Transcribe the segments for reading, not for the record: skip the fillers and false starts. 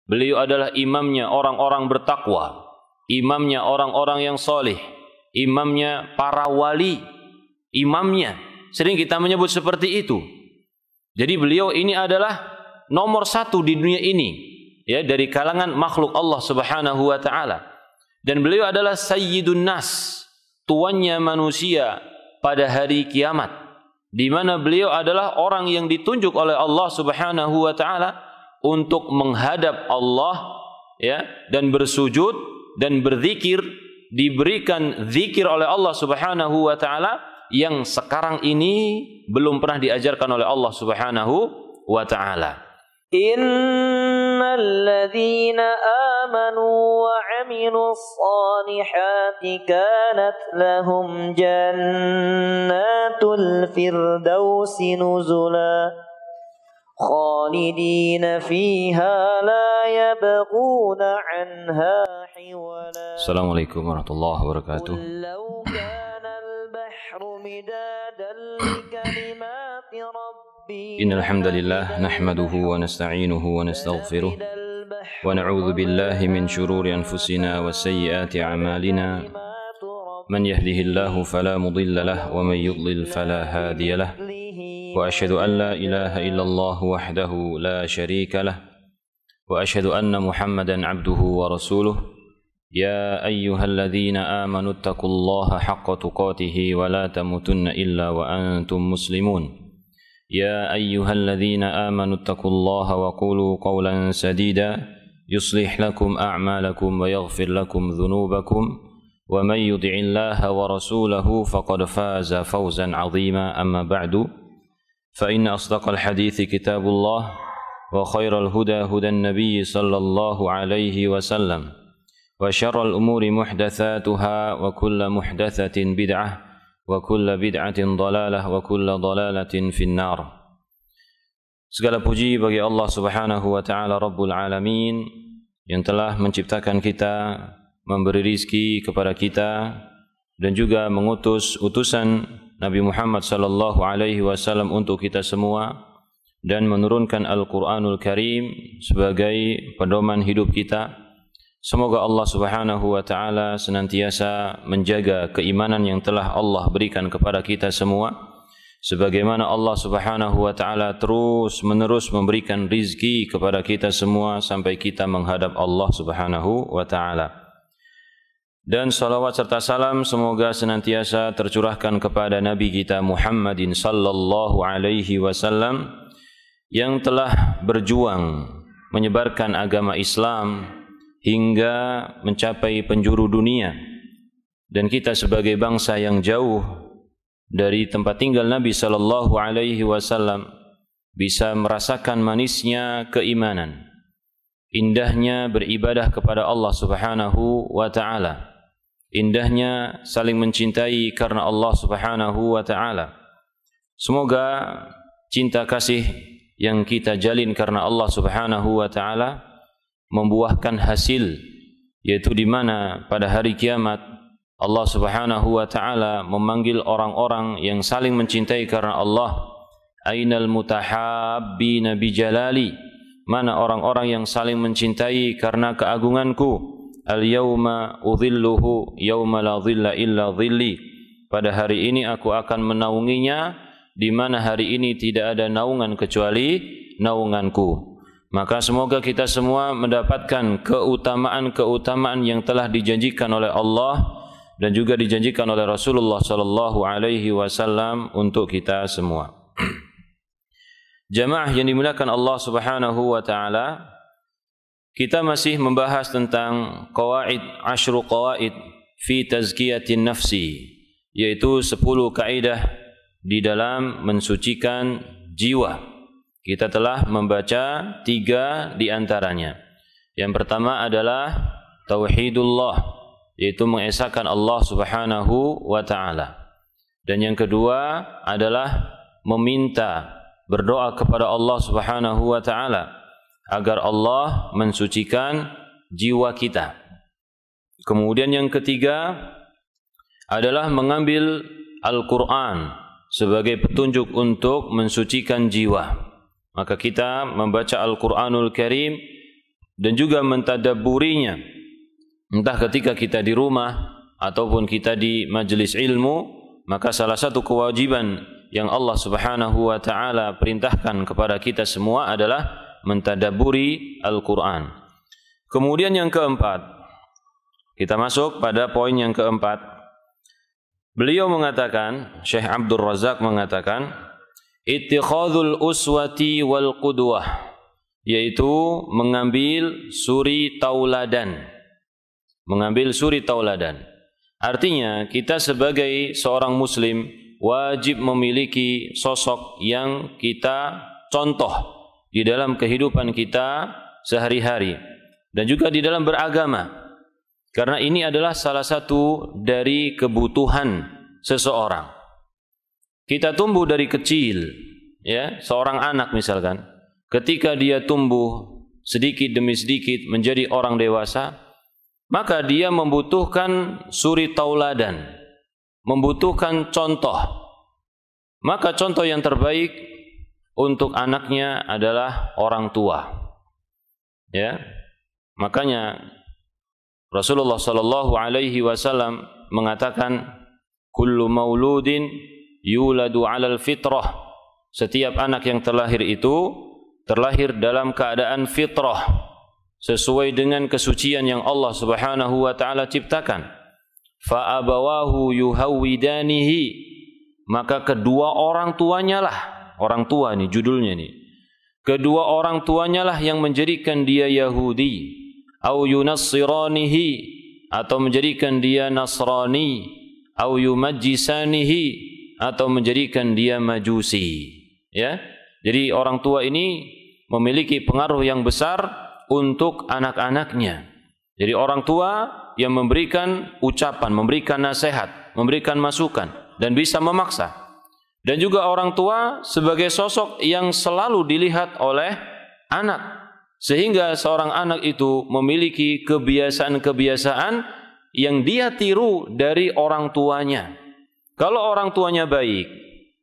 Beliau adalah imamnya orang-orang bertakwa, imamnya orang-orang yang soleh, imamnya para wali, imamnya. Sering kita menyebut seperti itu. Jadi beliau ini adalah nomor satu di dunia ini, ya, dari kalangan makhluk Allah Subhanahu wa taala. Dan beliau adalah sayyidun nas, tuannya manusia pada hari kiamat, di mana beliau adalah orang yang ditunjuk oleh Allah Subhanahu wa taala untuk menghadap Allah, ya, dan bersujud dan berzikir, diberikan zikir oleh Allah Subhanahu wa taala yang sekarang ini belum pernah diajarkan oleh Allah Subhanahu wa taala. Innal ladzina amanu wa 'amilus salihati kanat lahum jannatul firdausi nuzula khalidina fiha la yabghuna 'anha hiwala. Assalamualaikum warahmatullahi wabarakatuh. Innal hamdalillah nahmaduhu wa nasta'inuhu wa nastaghfiruh wa na'udzu billahi min shururi anfusina wa sayyiati a'malina. Man yahdihillahu fala mudilla lahu wa man yudlil fala hadiya lahu. وأشهد أن لا إله إلا الله وحده لا شريك له وأشهد أن محمدا عبده ورسوله يا أيها الذين آمنوا اتقوا الله حق تقاته ولا تموتن إلا وأنتم مسلمون يا أيها الذين آمنوا اتقوا الله وقولوا قولا سديدا يصلح لكم أعمالكم ويغفر لكم ذنوبكم ومن يطع الله ورسوله فقد فاز فوزا عظيما أما بعد فإن أصدق الحديث كتاب الله وخير الهدى هدى النبي صلى الله عليه وسلم وشر الأمور محدثاتها وكل محدثة بدعة وكل بدعة ضلالة وكل ضلالة في النار. Segala puji bagi Allah Subhanahu wa taala Rabbul Alamin yang telah menciptakan kita, memberi rizki kepada kita, dan juga mengutus utusan Nabi Muhammad sallallahu alaihi wasallam untuk kita semua, dan menurunkan Al-Qur'anul Karim sebagai pedoman hidup kita. Semoga Allah Subhanahu wa taala senantiasa menjaga keimanan yang telah Allah berikan kepada kita semua, sebagaimana Allah Subhanahu wa taala terus-menerus memberikan rizki kepada kita semua sampai kita menghadap Allah Subhanahu wa taala. Dan salawat serta salam semoga senantiasa tercurahkan kepada Nabi kita Muhammadin sallallahu alaihi wasallam yang telah berjuang menyebarkan agama Islam hingga mencapai penjuru dunia. Dan kita sebagai bangsa yang jauh dari tempat tinggal Nabi sallallahu alaihi wasallam bisa merasakan manisnya keimanan, indahnya beribadah kepada Allah Subhanahu wa taala, indahnya saling mencintai karena Allah Subhanahu wa taala. Semoga cinta kasih yang kita jalin karena Allah Subhanahu wa taala membuahkan hasil, yaitu di mana pada hari kiamat Allah Subhanahu wa taala memanggil orang-orang yang saling mencintai karena Allah. Ainal mutahabbina bijalali, mana orang-orang yang saling mencintai karena keagunganku. Al-yawma udhilluhu yawma la dhilla illa dhilli, pada hari ini aku akan menaunginya, di mana hari ini tidak ada naungan kecuali naunganku. Maka semoga kita semua mendapatkan keutamaan-keutamaan yang telah dijanjikan oleh Allah dan juga dijanjikan oleh Rasulullah sallallahu alaihi wasallam untuk kita semua. Jamaah yang dimuliakan Allah Subhanahu wa taala, kita masih membahas tentang ashru qawaid fi tazkiyatin nafsi, yaitu 10 kaidah di dalam mensucikan jiwa. Kita telah membaca 3 di antaranya. Yang pertama adalah tauhidullah, yaitu mengesahkan Allah Subhanahu wa taala. Dan yang kedua adalah meminta, berdoa kepada Allah Subhanahu wa taala agar Allah mensucikan jiwa kita. Kemudian yang ketiga adalah mengambil Al-Quran sebagai petunjuk untuk mensucikan jiwa. Maka kita membaca Al-Quranul Karim dan juga mentadabburinya, entah ketika kita di rumah ataupun kita di majelis ilmu, maka salah satu kewajiban yang Allah Subhanahu wa taala perintahkan kepada kita semua adalah mentadabburi Al-Qur'an. Kemudian yang keempat, kita masuk pada poin yang keempat. Beliau mengatakan, Syekh Abdul Razak mengatakan, ittikhadhul uswati wal qudwah, yaitu mengambil suri tauladan. Mengambil suri tauladan. Artinya kita sebagai seorang muslim wajib memiliki sosok yang kita contoh di dalam kehidupan kita sehari-hari dan juga di dalam beragama. Karena ini adalah salah satu dari kebutuhan seseorang. Kita tumbuh dari kecil, ya, seorang anak misalkan, ketika dia tumbuh sedikit demi sedikit menjadi orang dewasa, maka dia membutuhkan suri tauladan, membutuhkan contoh. Maka contoh yang terbaik untuk anaknya adalah orang tua. Ya. Makanya Rasulullah sallallahu alaihi wasallam mengatakan, kullu mauludin yuladu 'alal fitrah. Setiap anak yang terlahir itu terlahir dalam keadaan fitrah, sesuai dengan kesucian yang Allah Subhanahu wa taala ciptakan. Fa abawahu yuhawidanihi, maka kedua orang tuanya lah, orang tua nih judulnya nih, kedua orang tuanya lah yang menjadikan dia Yahudi, au yunassiranihi, atau menjadikan dia Nasrani, au yumajjisanihi, atau menjadikan dia Majusi. Ya, jadi orang tua ini memiliki pengaruh yang besar untuk anak-anaknya. Jadi orang tua yang memberikan ucapan, memberikan nasihat, memberikan masukan, dan bisa memaksa. Dan juga orang tua sebagai sosok yang selalu dilihat oleh anak, sehingga seorang anak itu memiliki kebiasaan-kebiasaan yang dia tiru dari orang tuanya. Kalau orang tuanya baik,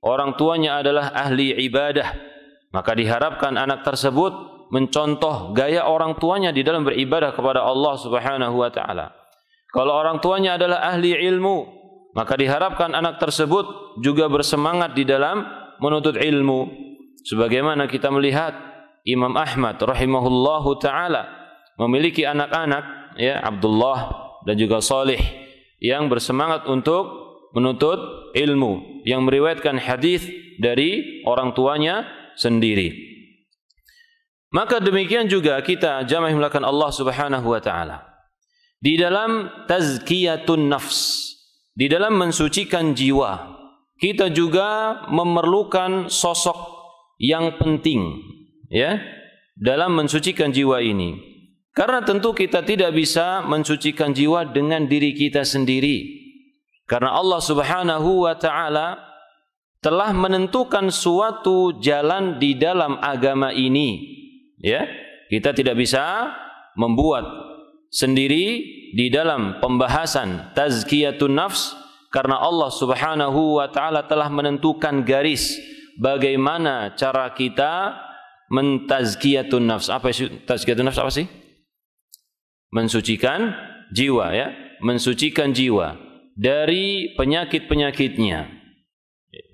orang tuanya adalah ahli ibadah, maka diharapkan anak tersebut mencontoh gaya orang tuanya di dalam beribadah kepada Allah Subhanahu wa taala. Kalau orang tuanya adalah ahli ilmu, maka diharapkan anak tersebut juga bersemangat di dalam menuntut ilmu. Sebagaimana kita melihat Imam Ahmad rahimahullahu taala memiliki anak-anak, ya, Abdullah dan juga Salih, yang bersemangat untuk menuntut ilmu, yang meriwayatkan hadis dari orang tuanya sendiri. Maka demikian juga kita jamaah melakukan Allah Subhanahu wa taala di dalam tazkiyatun nafs, di dalam mensucikan jiwa, kita juga memerlukan sosok yang penting, ya, dalam mensucikan jiwa ini. Karena tentu kita tidak bisa mensucikan jiwa dengan diri kita sendiri. Karena Allah Subhanahu wa taala telah menentukan suatu jalan di dalam agama ini. Ya, kita tidak bisa membuat sendiri di dalam pembahasan tazkiyatun nafs, karena Allah Subhanahu wa taala telah menentukan garis bagaimana cara kita mentazkiyatun nafs. Apa sih tazkiyatun nafs? Apa sih? Mensucikan jiwa, ya, mensucikan jiwa dari penyakit-penyakitnya.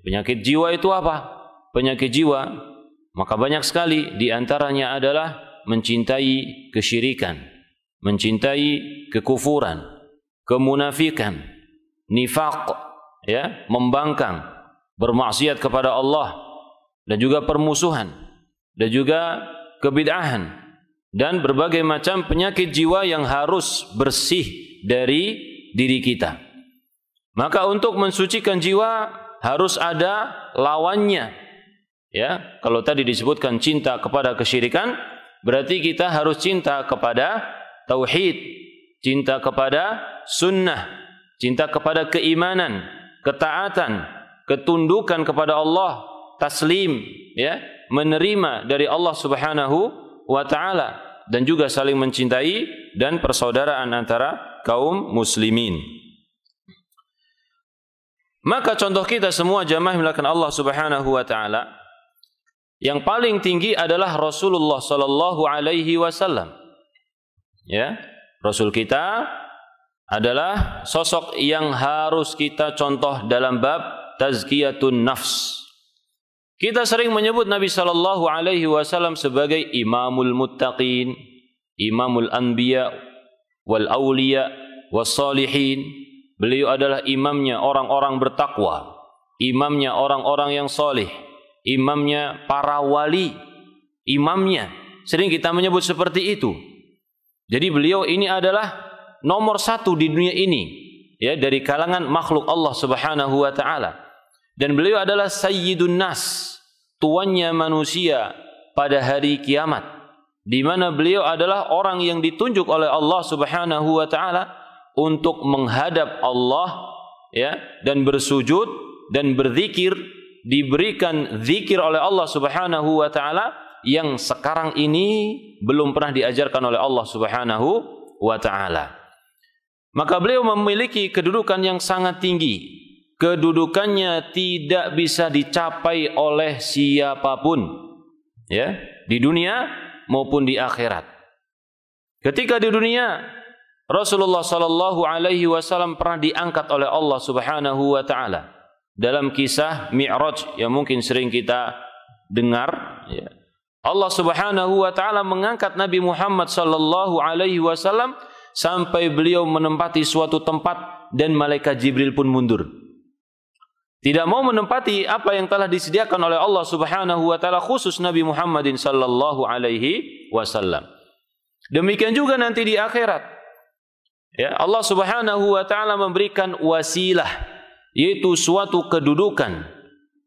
Penyakit jiwa itu apa? Penyakit jiwa maka banyak sekali, di antaranya adalah mencintai kesyirikan, mencintai kekufuran, kemunafikan, nifaq, ya, membangkang, bermaksiat kepada Allah, dan juga permusuhan, dan juga kebid'ahan, dan berbagai macam penyakit jiwa yang harus bersih dari diri kita. Maka untuk mensucikan jiwa harus ada lawannya. Ya, kalau tadi disebutkan cinta kepada kesyirikan, berarti kita harus cinta kepada tauhid, cinta kepada sunnah, cinta kepada keimanan, ketaatan, ketundukan kepada Allah, taslim, ya, menerima dari Allah Subhanahu wa taala, dan juga saling mencintai dan persaudaraan antara kaum muslimin. Maka contoh kita semua jamaah melakukan Allah Subhanahu wa taala, yang paling tinggi adalah Rasulullah sallallahu alaihi wasallam. Ya, Rasul kita adalah sosok yang harus kita contoh dalam bab tazkiyatun nafs. Kita sering menyebut Nabi sallallahu alaihi wasallam sebagai imamul muttaqin, imamul anbiya wal auliya was salihin. Beliau adalah imamnya orang-orang bertakwa, imamnya orang-orang yang saleh, imamnya para wali, imamnya. Sering kita menyebut seperti itu. Jadi beliau ini adalah nomor satu di dunia ini, ya, dari kalangan makhluk Allah Subhanahu wa taala. Dan beliau adalah sayyidun nas, tuannya manusia pada hari kiamat, di mana beliau adalah orang yang ditunjuk oleh Allah Subhanahu wa taala untuk menghadap Allah, ya, dan bersujud dan berzikir, diberikan zikir oleh Allah Subhanahu wa taala yang sekarang ini belum pernah diajarkan oleh Allah Subhanahu wa taala. Maka beliau memiliki kedudukan yang sangat tinggi. Kedudukannya tidak bisa dicapai oleh siapapun, ya, di dunia maupun di akhirat. Ketika di dunia, Rasulullah sallallahu alaihi wasallam pernah diangkat oleh Allah Subhanahu wa taala dalam kisah Mi'raj yang mungkin sering kita dengar, ya. Allah Subhanahu wa taala mengangkat Nabi Muhammad sallallahu alaihi wasallam sampai beliau menempati suatu tempat dan malaikat Jibril pun mundur. Tidak mau menempati apa yang telah disediakan oleh Allah Subhanahu wa taala khusus Nabi Muhammadin sallallahu alaihi wasallam. Demikian juga nanti di akhirat. Ya, Allah Subhanahu wa taala memberikan wasilah, yaitu suatu kedudukan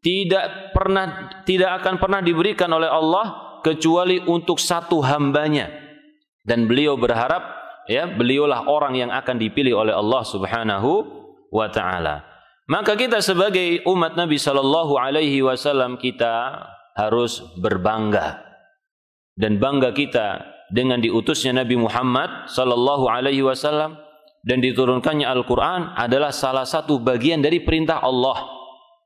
tidak akan pernah diberikan oleh Allah kecuali untuk satu hambanya. Dan beliau berharap, ya, beliaulah orang yang akan dipilih oleh Allah Subhanahu wa taala. Maka kita sebagai umat Nabi sallallahu alaihi wasallam, kita harus berbangga. Dan bangga kita dengan diutusnya Nabi Muhammad sallallahu alaihi wasallam dan diturunkannya Al-Qur'an adalah salah satu bagian dari perintah Allah.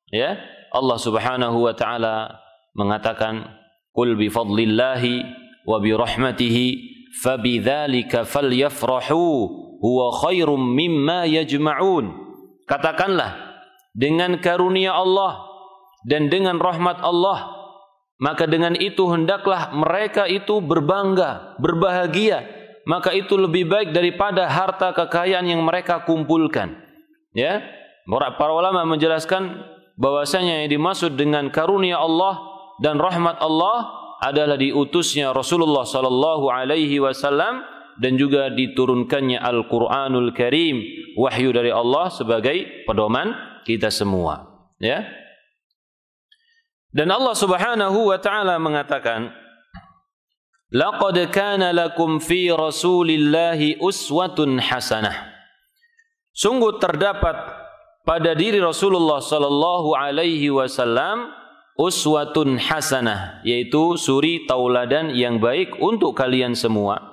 Ya, Allah Subhanahu wa taala mengatakan, "Qul bi fadlillahi wa bi rahmatihi fabidzalika falyafrahu huwa khairum mimma yajma'un." Katakanlah, dengan karunia Allah dan dengan rahmat Allah, maka dengan itu hendaklah mereka itu berbangga, berbahagia, maka itu lebih baik daripada harta kekayaan yang mereka kumpulkan. Ya, para ulama menjelaskan bahwasanya yang dimaksud dengan karunia Allah dan rahmat Allah adalah diutusnya Rasulullah sallallahu alaihi wasallam dan juga diturunkannya Al-Qur'anul Karim, wahyu dari Allah sebagai pedoman kita semua, ya. Dan Allah Subhanahu wa taala mengatakan, "Laqad kana lakum fi Rasulillahi uswatun hasanah." Sungguh terdapat pada diri Rasulullah sallallahu alaihi wasallam uswatun hasanah, yaitu suri tauladan yang baik untuk kalian semua.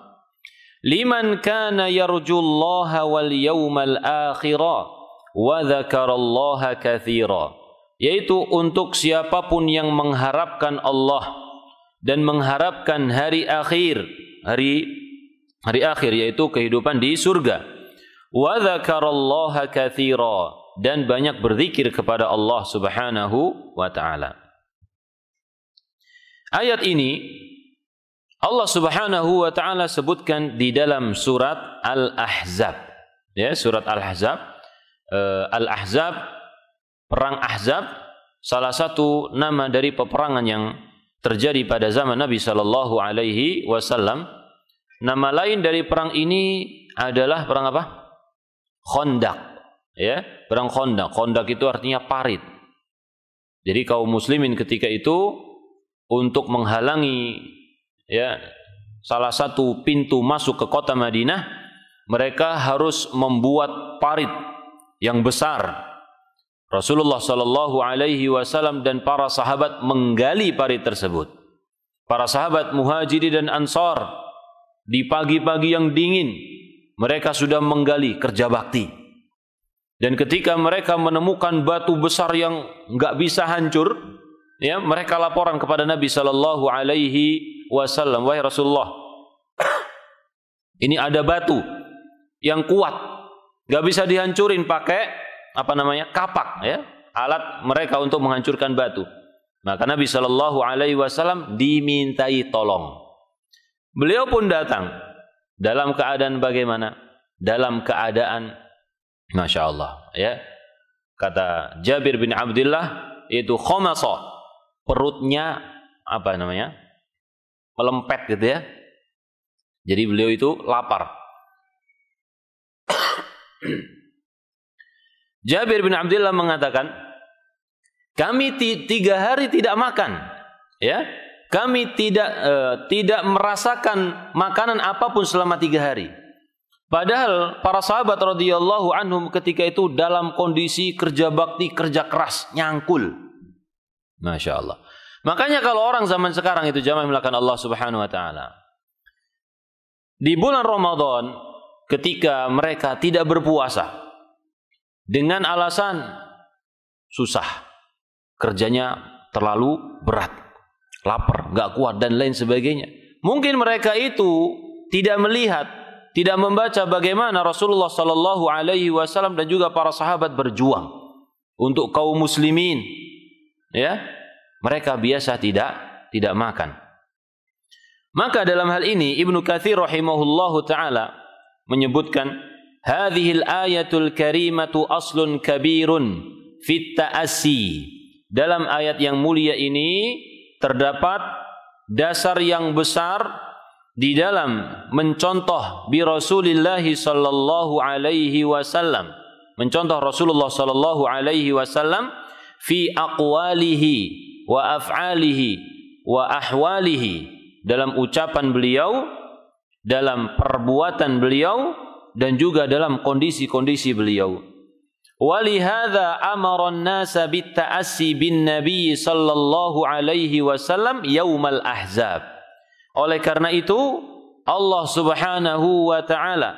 Liman kana yarjullaha wal yawmal akhira wa dzakarallaha katsira, yaitu untuk siapapun yang mengharapkan Allah dan mengharapkan hari akhir, hari akhir yaitu kehidupan di surga. Wa dzakarallaha katsira, dan banyak berzikir kepada Allah Subhanahu wa taala. Ayat ini Allah Subhanahu wa taala sebutkan di dalam surat Al-Ahzab. Ya, surat Al-Ahzab. Al-Ahzab, perang Ahzab, salah satu nama dari peperangan yang terjadi pada zaman Nabi sallallahu alaihi wasallam. Nama lain dari perang ini adalah perang apa? Khandaq. Ya, perang Khandaq. Khandaq itu artinya parit. Jadi kaum muslimin ketika itu untuk menghalangi, ya, salah satu pintu masuk ke kota Madinah, mereka harus membuat parit yang besar. Rasulullah sallallahu alaihi wasallam dan para sahabat menggali parit tersebut. Para sahabat Muhajirin dan Ansar di pagi-pagi yang dingin mereka sudah menggali, kerja bakti. Dan ketika mereka menemukan batu besar yang enggak bisa hancur, ya, mereka laporan kepada Nabi sallallahu alaihi wasallam, "Wahai Rasulullah, Ini ada batu yang kuat, nggak bisa dihancurin pakai kapak, ya, alat mereka untuk menghancurkan batu. Maka Nabi Shallallahu Alaihi Wasallam dimintai tolong. Beliau pun datang dalam keadaan bagaimana? Dalam keadaan, masya Allah, ya. Kata Jabir bin Abdullah, itu khomasa, perutnya melempet gitu ya. Jadi beliau itu lapar. Jabir bin Abdullah mengatakan, kami 3 hari tidak makan, ya. Kami tidak merasakan makanan apapun selama 3 hari. Padahal para sahabat radhiyallahu anhum ketika itu dalam kondisi kerja bakti, kerja keras, nyangkul. Masya Allah. Makanya kalau orang zaman sekarang itu jamaah melakukan Allah Subhanahu Wa Taala, di bulan Ramadan ketika mereka tidak berpuasa dengan alasan susah, kerjanya terlalu berat, lapar, gak kuat dan lain sebagainya. Mungkin mereka itu tidak melihat, tidak membaca bagaimana Rasulullah Sallallahu Alaihi Wasallam dan juga para sahabat berjuang untuk kaum muslimin. Ya, mereka biasa tidak makan. Maka dalam hal ini Ibnu Katsir rahimahullahu taala menyebutkan, hadhil ayatul karimatu aslun kabirun fit ta'assi. Dalam ayat yang mulia ini terdapat dasar yang besar di dalam mencontoh bi Rasulillah sallallahu alaihi wasallam, mencontoh Rasulullah sallallahu alaihi wasallam fi aqwalihi wa af'alihi wa ahwalihi, dalam ucapan beliau, dalam perbuatan beliau, dan juga dalam kondisi-kondisi beliau. Walihadza amara an-nasa bit-ta'assi bin Nabi sallallahu alaihi wasallam yaumal ahzab. Oleh karena itu Allah Subhanahu wa taala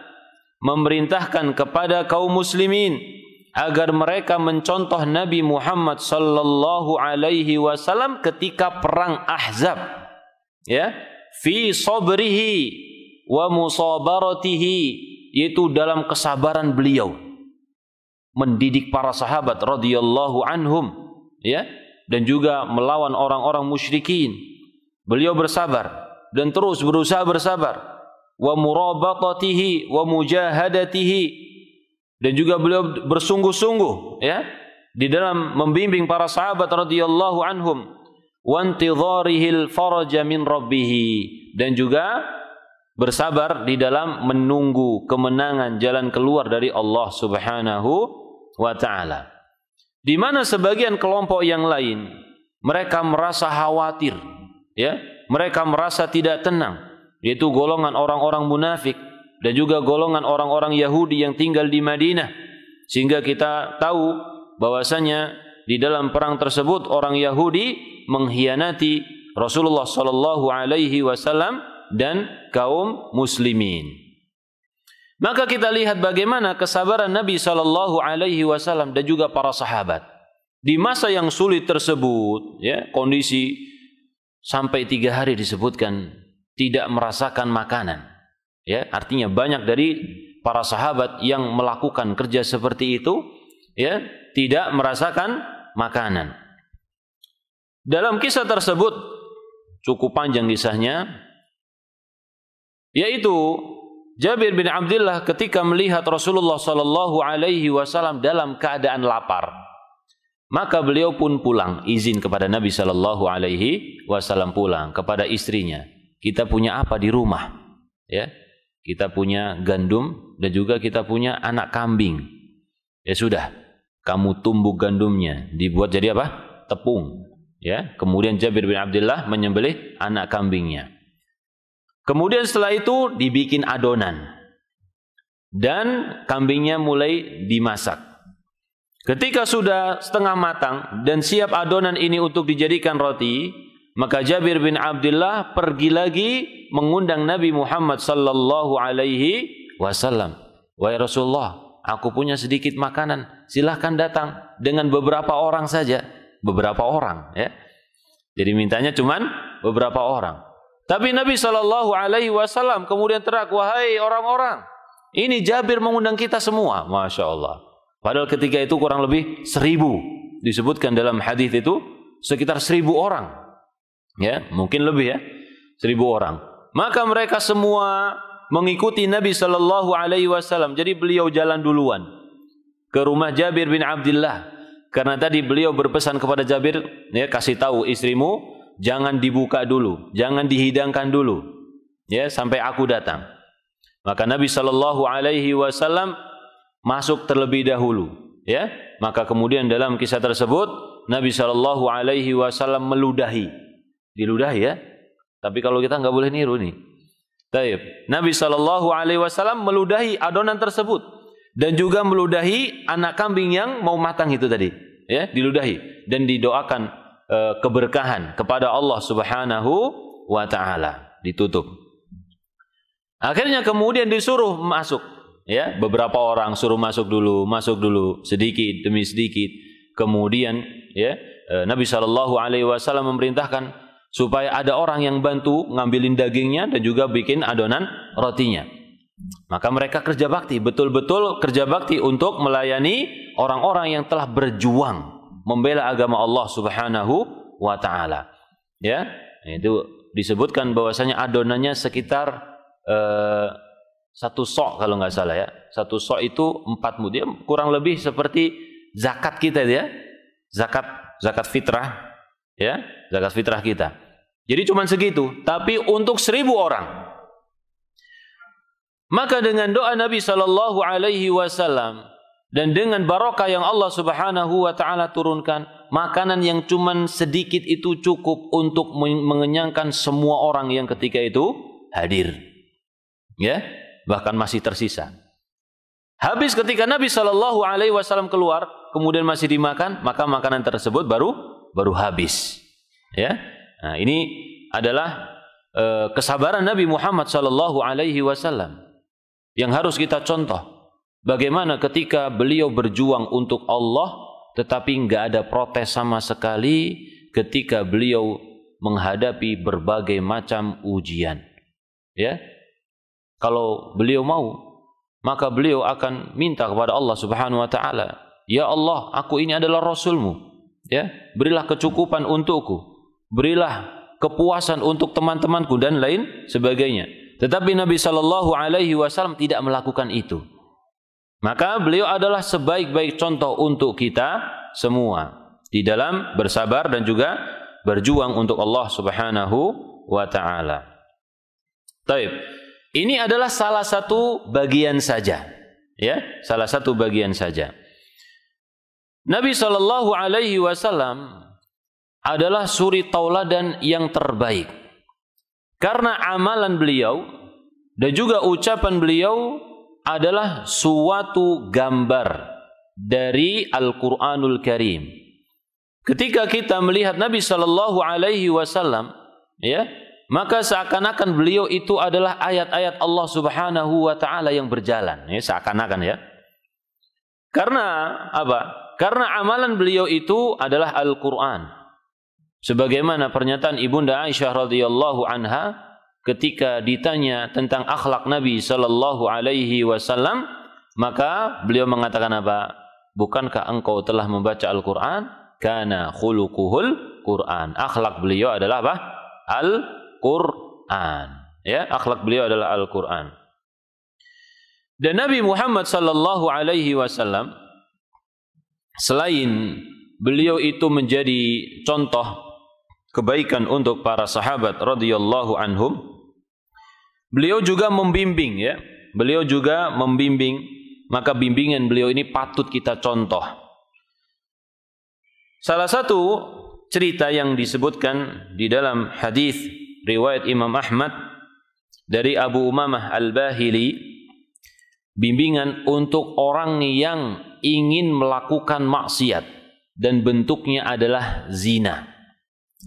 memerintahkan kepada kaum muslimin agar mereka mencontoh Nabi Muhammad sallallahu alaihi wasallam ketika perang Ahzab, ya, fi sabrihi wa musabaratihi, yaitu dalam kesabaran beliau mendidik para sahabat radhiyallahu anhum, ya, dan juga melawan orang-orang musyrikin. Beliau bersabar dan terus berusaha bersabar, wa murabatatihi wa mujahadatihi, dan juga beliau bersungguh-sungguh, ya, di dalam membimbing para sahabat radhiyallahu anhum, wa intidharihil faraja min rabbih, dan juga bersabar di dalam menunggu kemenangan, jalan keluar dari Allah Subhanahu wa taala. Di mana sebagian kelompok yang lain mereka merasa khawatir, ya, mereka merasa tidak tenang, yaitu golongan orang-orang munafik dan juga golongan orang-orang Yahudi yang tinggal di Madinah. Sehingga kita tahu bahwasanya di dalam perang tersebut orang Yahudi mengkhianati Rasulullah sallallahu alaihi wasallam dan kaum muslimin. Maka kita lihat bagaimana kesabaran Nabi sallallahu alaihi wasallam dan juga para sahabat di masa yang sulit tersebut, ya, kondisi sampai 3 hari disebutkan tidak merasakan makanan, ya, artinya banyak dari para sahabat yang melakukan kerja seperti itu, ya, tidak merasakan makanan. Dalam kisah tersebut cukup panjang kisahnya, yaitu Jabir bin Abdullah ketika melihat Rasulullah sallallahu alaihi wasallam dalam keadaan lapar, maka beliau pun pulang, izin kepada Nabi sallallahu alaihi wasallam pulang kepada istrinya. Kita punya apa di rumah? Ya, kita punya gandum dan juga kita punya anak kambing. Ya sudah, kamu tumbuk gandumnya, dibuat jadi apa? Tepung. Ya, kemudian Jabir bin Abdullah menyembelih anak kambingnya. Kemudian setelah itu dibikin adonan dan kambingnya mulai dimasak. Ketika sudah setengah matang dan siap adonan ini untuk dijadikan roti, maka Jabir bin Abdullah pergi lagi mengundang Nabi Muhammad sallallahu alaihi wasallam. Wahai Rasulullah, aku punya sedikit makanan, silahkan datang dengan beberapa orang saja. Beberapa orang, ya. Jadi mintanya cuman beberapa orang. Tapi Nabi Shallallahu Alaihi Wasallam kemudian teriak, wahai orang-orang, ini Jabir mengundang kita semua. Masya Allah. Padahal ketika itu kurang lebih 1000 disebutkan dalam hadis itu sekitar 1000 orang. Ya, mungkin lebih ya, 1000 orang. Maka mereka semua mengikuti Nabi Shallallahu Alaihi Wasallam. Jadi beliau jalan duluan ke rumah Jabir bin Abdullah, karena tadi beliau berpesan kepada Jabir, ya, kasih tahu istrimu jangan dibuka dulu, jangan dihidangkan dulu, ya, sampai aku datang. Maka Nabi Shallallahu Alaihi Wasallam masuk terlebih dahulu, ya. Maka kemudian dalam kisah tersebut Nabi Shallallahu Alaihi Wasallam meludahi, diludahi ya. Tapi kalau kita nggak boleh niru nih. Taib. Nabi Shallallahu Alaihi Wasallam meludahi adonan tersebut dan juga meludahi anak kambing yang mau matang itu tadi, ya, diludahi dan didoakan keberkahan kepada Allah Subhanahu wa Ta'ala, ditutup. Akhirnya kemudian disuruh masuk, ya, beberapa orang suruh masuk dulu sedikit demi sedikit. Kemudian, ya, Nabi Shallallahu Alaihi Wasallam memerintahkan supaya ada orang yang bantu ngambilin dagingnya dan juga bikin adonan rotinya. Maka mereka kerja bakti, betul-betul kerja bakti untuk melayani orang-orang yang telah berjuang membela agama Allah Subhanahu wa Ta'ala. Ya, itu disebutkan bahwasanya adonannya sekitar 1 sok kalau nggak salah ya. 1 sok itu 4 mud, ya, kurang lebih seperti zakat kita ya. Zakat fitrah, ya, zakat fitrah kita. Jadi cuma segitu, tapi untuk 1000 orang. Maka dengan doa Nabi Shallallahu Alaihi Wasallam dan dengan barokah yang Allah Subhanahu Wa Taala turunkan, makanan yang cuman sedikit itu cukup untuk mengenyangkan semua orang yang ketika itu hadir. Ya, bahkan masih tersisa. Habis ketika Nabi Shallallahu Alaihi Wasallam keluar, kemudian masih dimakan, maka makanan tersebut baru habis. Ya, nah ini adalah kesabaran Nabi Muhammad Shallallahu Alaihi Wasallam yang harus kita contoh. Bagaimana ketika beliau berjuang untuk Allah, tetapi nggak ada protes sama sekali ketika beliau menghadapi berbagai macam ujian. Ya, kalau beliau mau, maka beliau akan minta kepada Allah Subhanahu Wa Taala, ya Allah, aku ini adalah Rasulmu, ya, berilah kecukupan untukku, berilah kepuasan untuk teman-temanku dan lain sebagainya. Tetapi Nabi Shallallahu Alaihi Wasallam tidak melakukan itu. Maka beliau adalah sebaik-baik contoh untuk kita semua di dalam bersabar dan juga berjuang untuk Allah Subhanahu wa Ta'ala. Taib. Ini adalah salah satu bagian saja, ya, salah satu bagian saja. Nabi Shallallahu Alaihi Wasallam adalah suri tauladan yang terbaik karena amalan beliau dan juga ucapan beliau adalah suatu gambar dari Al-Quranul Karim. Ketika kita melihat Nabi Shallallahu Alaihi Wasallam, ya, maka seakan-akan beliau itu adalah ayat-ayat Allah Subhanahu Wa Taala yang berjalan, ya, seakan-akan ya. Karena apa? Karena amalan beliau itu adalah Al-Quran. Sebagaimana pernyataan Ibunda Aisyah radhiyallahu anha ketika ditanya tentang akhlak Nabi Shallallahu Alaihi Wasallam, maka beliau mengatakan apa? Bukankah engkau telah membaca Al-Quran? Kana khuluquhul Quran. Akhlak beliau adalah apa? Al-Quran. Ya, akhlak beliau adalah Al-Quran. Dan Nabi Muhammad Shallallahu Alaihi Wasallam, selain beliau itu menjadi contoh kebaikan untuk para sahabat radhiyallahu anhum, beliau juga membimbing, ya. Beliau juga membimbing, maka bimbingan beliau ini patut kita contoh. Salah satu cerita yang disebutkan di dalam hadis riwayat Imam Ahmad dari Abu Umamah Al-Bahili, bimbingan untuk orang yang ingin melakukan maksiat dan bentuknya adalah zina.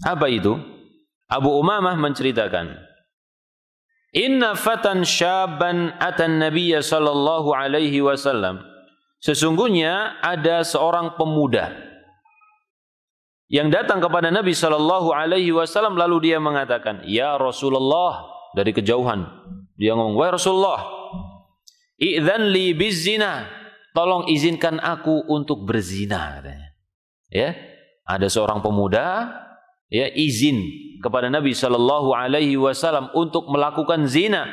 Apa itu? Abu Umamah menceritakan, inna fatan syaban atan nabiyya sallallahu alaihi wasallam, sesungguhnya ada seorang pemuda yang datang kepada Nabi sallallahu alaihi wasallam lalu dia mengatakan, "Ya Rasulullah," dari kejauhan. Dia ngomong, "Wahai Rasulullah, idzan li bizina." Tolong izinkan aku untuk berzina, katanya. Ya, ada seorang pemuda ya izin kepada Nabi sallallahu alaihi wasallam untuk melakukan zina.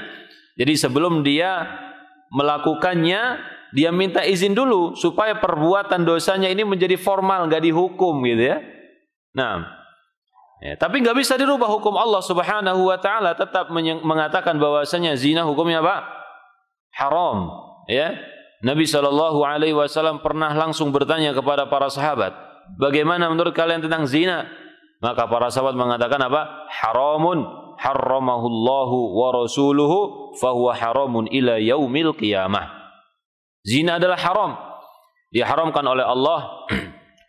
Jadi sebelum dia melakukannya, dia minta izin dulu supaya perbuatan dosanya ini menjadi formal, enggak dihukum gitu ya. Nah, ya, tapi nggak bisa dirubah hukum Allah Subhanahu wa taala, tetap mengatakan bahwasanya zina hukumnya apa? Haram, ya. Nabi sallallahu alaihi wasallam pernah langsung bertanya kepada para sahabat, "Bagaimana menurut kalian tentang zina?" Maka para sahabat mengatakan apa? Haramun harramahullahu wa rasuluhu fahuwa haramun ila yaumil qiyamah. Zina adalah haram, diharamkan oleh Allah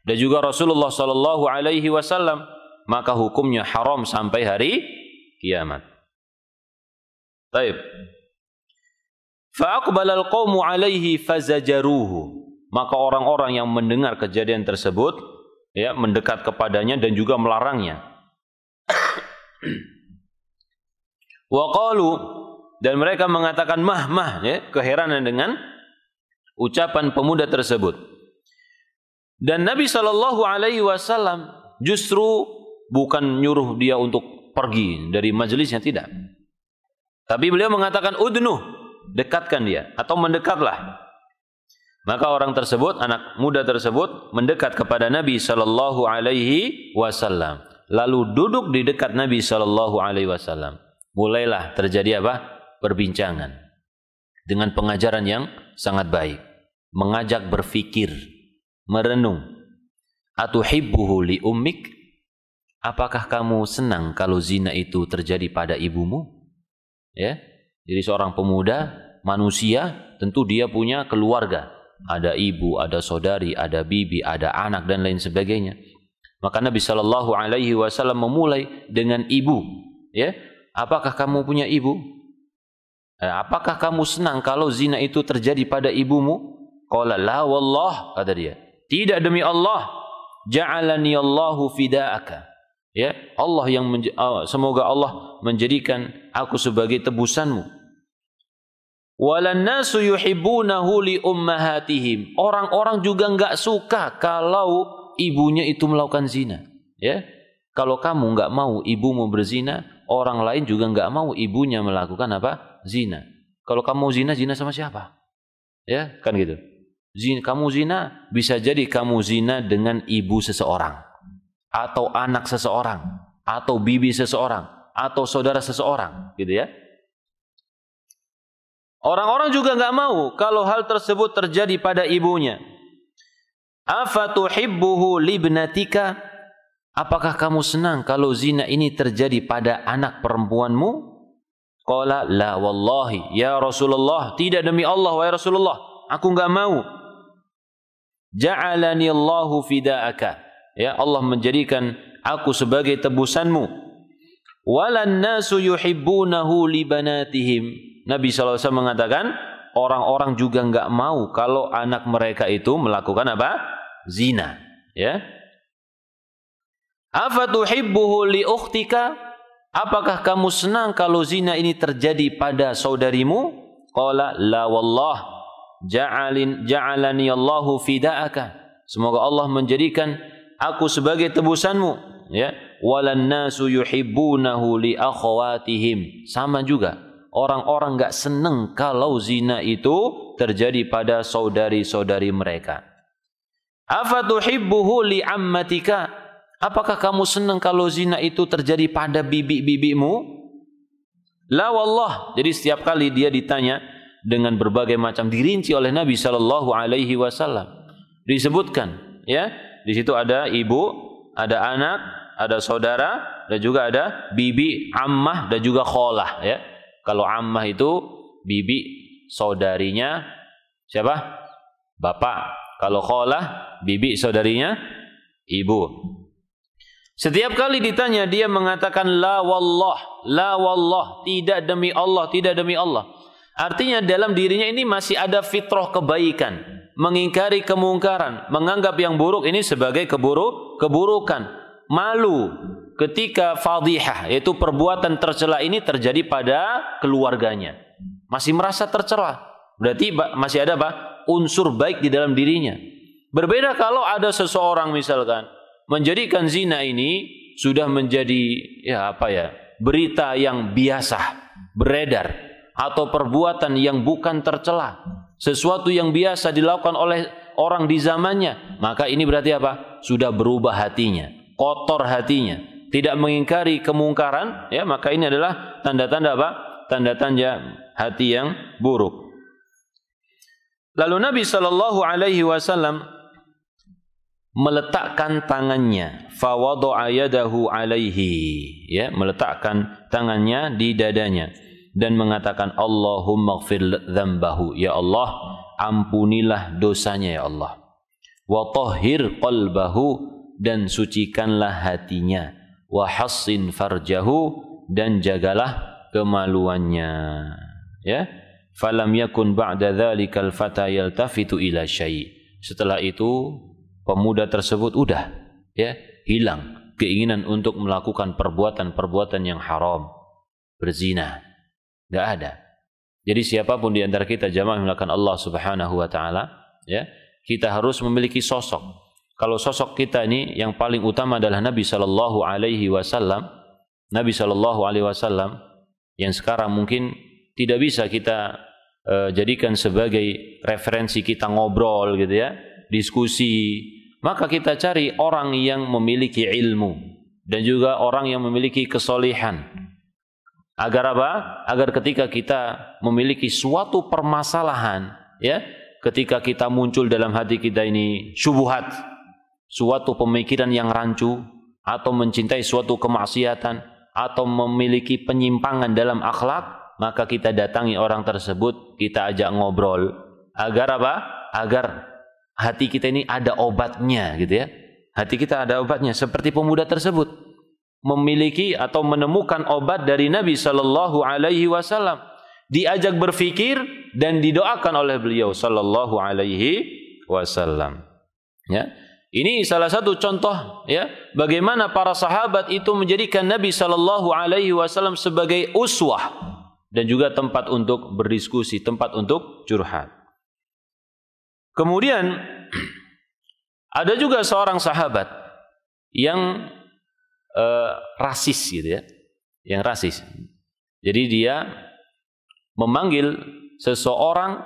dan juga Rasulullah sallallahu alaihi wasallam, maka hukumnya haram sampai hari kiamat. Baik. Fa aqbalal qaumu alaihi fazajaruhu. Maka orang-orang yang mendengar kejadian tersebut ya mendekat kepadanya dan juga melarangnya. Wa qalu, dan mereka mengatakan mah ya, keheranan dengan ucapan pemuda tersebut. Dan Nabi sallallahu alaihi wasallam justru bukan nyuruh dia untuk pergi dari majelisnya, tidak. Tapi beliau mengatakan udnuh, dekatkan dia atau mendekatlah. Maka orang tersebut, anak muda tersebut mendekat kepada Nabi sallallahu alaihi wasallam, lalu duduk di dekat Nabi sallallahu alaihi wasallam. Mulailah terjadi apa? Perbincangan dengan pengajaran yang sangat baik, mengajak berfikir, merenung. Atuhibbuhu li ummik? Apakah kamu senang kalau zina itu terjadi pada ibumu? Ya. Jadi seorang pemuda, manusia, tentu dia punya keluarga. Ada ibu, ada saudari, ada bibi, ada anak dan lain sebagainya. Maka Nabi sallallahu alaihi wasallam memulai dengan ibu, ya. Apakah kamu punya ibu? Apakah kamu senang kalau zina itu terjadi pada ibumu? Qala la wallah, kata dia. Tidak, demi Allah. Ja'alani Allahu fida'aka. Ya, Allah yang semoga Allah menjadikan aku sebagai tebusanmu. Walan nasu yuhibbunahu li ummahatihim. Orang-orang juga enggak suka kalau ibunya itu melakukan zina. Ya, kalau kamu enggak mau ibumu berzina, orang lain juga enggak mau ibunya melakukan apa? Zina. Kalau kamu zina, zina sama siapa? Ya, kan gitu. Kamu zina, bisa jadi kamu zina dengan ibu seseorang, atau anak seseorang, atau bibi seseorang, atau saudara seseorang, gitu ya. Orang-orang juga enggak mau kalau hal tersebut terjadi pada ibunya. Afatuhibbuhu libnatika? Apakah kamu senang kalau zina ini terjadi pada anak perempuanmu? Qala la wallahi ya Rasulullah, tidak demi Allah wahai Rasulullah, aku enggak mau. Ja'alani Allahu fida'aka. Ya, Allah menjadikan aku sebagai tebusanmu. Walan nasu yuhibbunahu libanatihim. Nabi SAW mengatakan, orang-orang juga enggak mau kalau anak mereka itu melakukan apa? Zina. Ya. Afatuhibbuhu li ukhtika? Apakah kamu senang kalau zina ini terjadi pada saudarimu? Qala la wallah ja'alani Allahu fida'aka. Semoga Allah menjadikan aku sebagai tebusanmu. Ya. Walan nasu yuhibbunahu li akhawatihim. Sama juga. Orang-orang enggak senang kalau zina itu terjadi pada saudari-saudari mereka. Afatuhibbuhu li ammatika? Apakah kamu senang kalau zina itu terjadi pada bibi-bibimu? La wallah. Jadi setiap kali dia ditanya dengan berbagai macam dirinci oleh Nabi sallallahu alaihi wasallam. Disebutkan, ya. Di situ ada ibu, ada anak, ada saudara, dan juga ada bibi, ammah dan juga kholah, ya. Kalau ammah itu bibi saudarinya siapa? Bapak. Kalau kholah bibi saudarinya ibu. Setiap kali ditanya dia mengatakan la wallah, tidak demi Allah, tidak demi Allah. Artinya dalam dirinya ini masih ada fitrah kebaikan, mengingkari kemungkaran, menganggap yang buruk ini sebagai keburukan. malu ketika fadhihah, yaitu perbuatan tercela ini terjadi pada keluarganya. Masih merasa tercela. Berarti masih ada apa? Unsur baik di dalam dirinya. Berbeda kalau ada seseorang misalkan menjadikan zina ini sudah menjadi berita yang biasa beredar atau perbuatan yang bukan tercela, sesuatu yang biasa dilakukan oleh orang di zamannya, maka ini berarti apa? Sudah berubah hatinya, kotor hatinya, tidak mengingkari kemungkaran, ya, maka ini adalah tanda-tanda apa? Tanda-tanda hati yang buruk. Lalu Nabi sallallahu alaihi wasallam meletakkan tangannya, fawadha'a yadahu alaihi, ya, meletakkan tangannya di dadanya dan mengatakan, Allahumma ighfir dzambahu, ya Allah, ampunilah dosanya ya Allah. Wa tahhir qalbahu, dan sucikanlah hatinya. Wa hassin farjahu, dan jagalah kemaluannya. Ya, falam yakun ba'da dzalikal fata yaltafitu ila syai'. Setelah itu pemuda tersebut udah, ya, hilang keinginan untuk melakukan perbuatan-perbuatan yang haram, berzina, enggak ada. Jadi siapapun di antara kita jamaah melakukan Allah Subhanahu wa taala, ya, kita harus memiliki sosok. Kalau sosok kita ini yang paling utama adalah Nabi sallallahu alaihi wasallam. Nabi sallallahu alaihi wasallam yang sekarang mungkin tidak bisa kita jadikan sebagai referensi kita ngobrol gitu ya, diskusi. Maka kita cari orang yang memiliki ilmu dan juga orang yang memiliki kesolihan. Agar apa? Agar ketika kita memiliki suatu permasalahan, ya, ketika kita muncul dalam hati kita ini syubhat, suatu pemikiran yang rancu, atau mencintai suatu kemaksiatan, atau memiliki penyimpangan dalam akhlak, maka kita datangi orang tersebut, kita ajak ngobrol. Agar apa? Agar hati kita ini ada obatnya, gitu ya. Hati kita ada obatnya, seperti pemuda tersebut memiliki atau menemukan obat dari Nabi sallallahu alaihi wasallam, diajak berfikir dan didoakan oleh beliau sallallahu alaihi wasallam. Ya, ini salah satu contoh, ya, bagaimana para sahabat itu menjadikan Nabi sallallahu alaihi wasallam sebagai uswah dan juga tempat untuk berdiskusi, tempat untuk curhat. Kemudian ada juga seorang sahabat yang rasis gitu ya, yang rasis. Jadi dia memanggil seseorang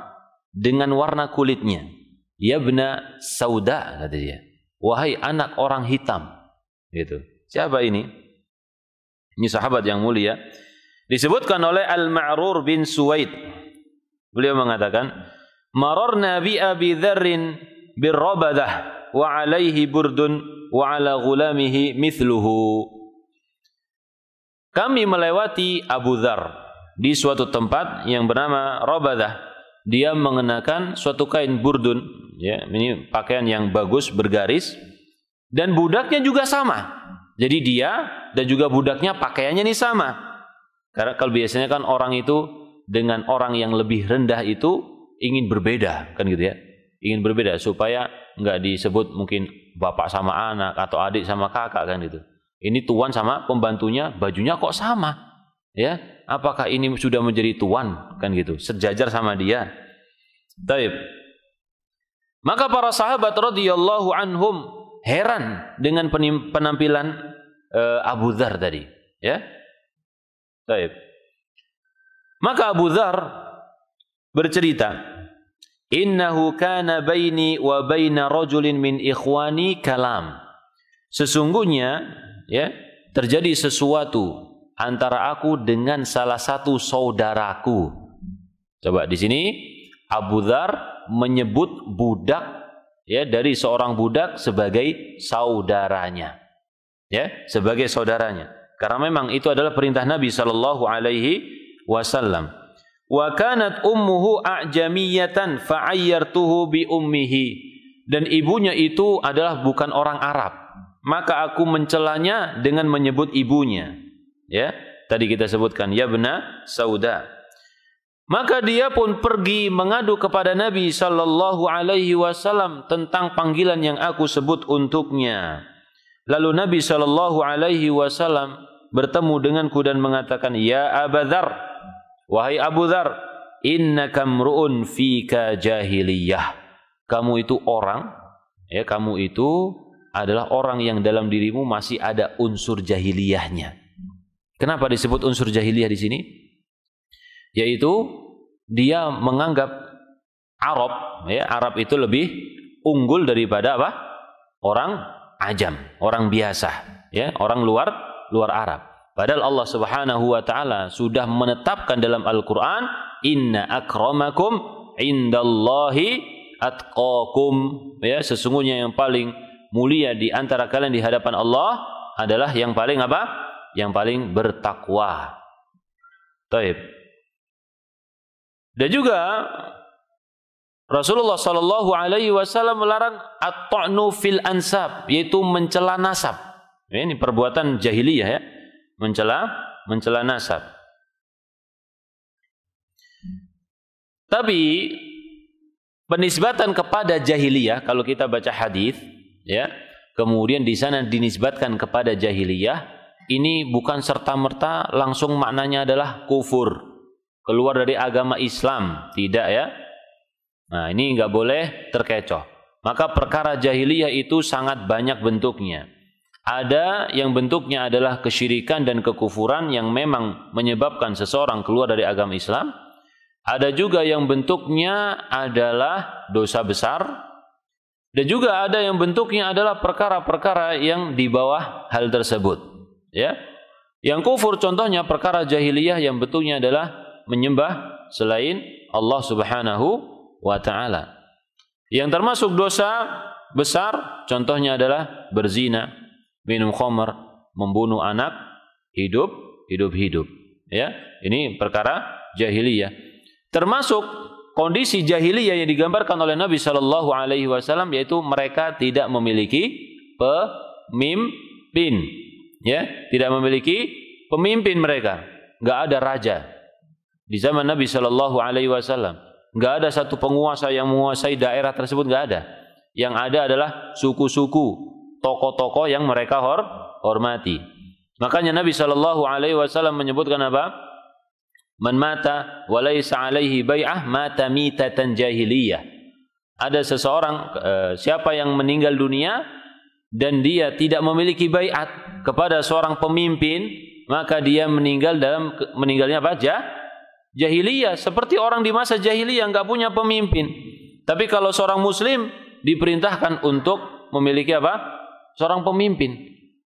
dengan warna kulitnya, ya bena sauda, kata dia, wahai anak orang hitam, gitu. Siapa ini? Ini sahabat yang mulia, disebutkan oleh Al-Ma'rur bin Suwaid. Beliau mengatakan, mararna bi Abi Dzarrin birrabadah wa alaihi burdun wa ala ghulamihi mithluhu. Kami melewati Abu Dzar di suatu tempat yang bernama Rabadah. Dia mengenakan suatu kain burdun, ya, ini pakaian yang bagus bergaris, dan budaknya juga sama. Jadi dia dan juga budaknya pakaiannya ini sama. Karena kalau biasanya kan orang itu dengan orang yang lebih rendah itu ingin berbeda, kan gitu ya. Ingin berbeda supaya enggak disebut mungkin bapak sama anak atau adik sama kakak, kan gitu. Ini tuan sama pembantunya bajunya kok sama, ya? Apakah ini sudah menjadi tuan, kan gitu, sejajar sama dia? Taib. Maka para sahabat radhiyallahu anhum heran dengan penampilan Abu Dzar tadi, ya. Taib. Maka Abu Dzar bercerita, innahu kana baini wa baina rajulin min ikhwani kalam. Sesungguhnya, ya, terjadi sesuatu antara aku dengan salah satu saudaraku. Coba di sini Abu Dzar menyebut budak, ya, dari seorang budak sebagai saudaranya, ya, sebagai saudaranya. Karena memang itu adalah perintah Nabi sallallahu alaihi wasallam. Wa kanat ummuhu a'jamiyatan fa'ayyartuhu bi ummihi, dan ibunya itu adalah bukan orang Arab, maka aku mencelanya dengan menyebut ibunya, ya, tadi kita sebutkan ya bena sauda. Maka dia pun pergi mengadu kepada Nabi sallallahu alaihi wasallam tentang panggilan yang aku sebut untuknya. Lalu Nabi Shallallahu Alaihi Wasallam bertemu denganku dan mengatakan, ya Abu Dzar, wahai Abu Dzar, innaka mru'un fika jahiliyah. Kamu itu orang, ya, kamu itu adalah orang yang dalam dirimu masih ada unsur jahiliyahnya. Kenapa disebut unsur jahiliyah di sini? Yaitu dia menganggap Arab, ya, Arab itu lebih unggul daripada apa? Orang ajam, orang biasa, ya, orang luar Arab. Padahal Allah Subhanahu wa taala sudah menetapkan dalam Al-Qur'an, inna akramakum indallahi atqakum, ya, sesungguhnya yang paling mulia di antara kalian di hadapan Allah adalah yang paling apa? Yang paling bertakwa. Taib. Dan juga Rasulullah Shallallahu Alaihi Wasallam melarang at-ta'nu fil ansab, yaitu mencela nasab. Ini perbuatan jahiliyah, ya, mencela nasab. Tapi penisbatan kepada jahiliyah, kalau kita baca hadis, ya, kemudian di sana dinisbatkan kepada jahiliyah, ini bukan serta-merta langsung maknanya adalah kufur, keluar dari agama Islam, tidak, ya. Nah, ini nggak boleh terkecoh. Maka perkara jahiliyah itu sangat banyak bentuknya. Ada yang bentuknya adalah kesyirikan dan kekufuran yang memang menyebabkan seseorang keluar dari agama Islam. Ada juga yang bentuknya adalah dosa besar. Dan juga ada yang bentuknya adalah perkara-perkara yang di bawah hal tersebut. Ya, yang kufur contohnya perkara jahiliyah yang bentuknya adalah menyembah selain Allah Subhanahu wa ta'ala. Yang termasuk dosa besar contohnya adalah berzina, minum khamr, membunuh anak hidup. Ya, ini perkara jahiliyah. Termasuk kondisi jahiliyah yang digambarkan oleh Nabi Shallallahu Alaihi Wasallam, yaitu mereka tidak memiliki pemimpin, ya, tidak memiliki pemimpin mereka, nggak ada raja di zaman Nabi Shallallahu Alaihi Wasallam. Nggak ada satu penguasa yang menguasai daerah tersebut, nggak ada. Yang ada adalah suku-suku, tokoh-tokoh yang mereka hormati. Makanya Nabi Shallallahu Alaihi Wasallam menyebutkan apa? Man mata walaysa alaihi bai'ah mata mitatan jahiliyah. Ada seseorang, siapa yang meninggal dunia dan dia tidak memiliki bai'at kepada seorang pemimpin, maka dia meninggalnya apa? Jahiliyah, seperti orang di masa jahiliyah nggak punya pemimpin. Tapi kalau seorang muslim diperintahkan untuk memiliki apa? Seorang pemimpin.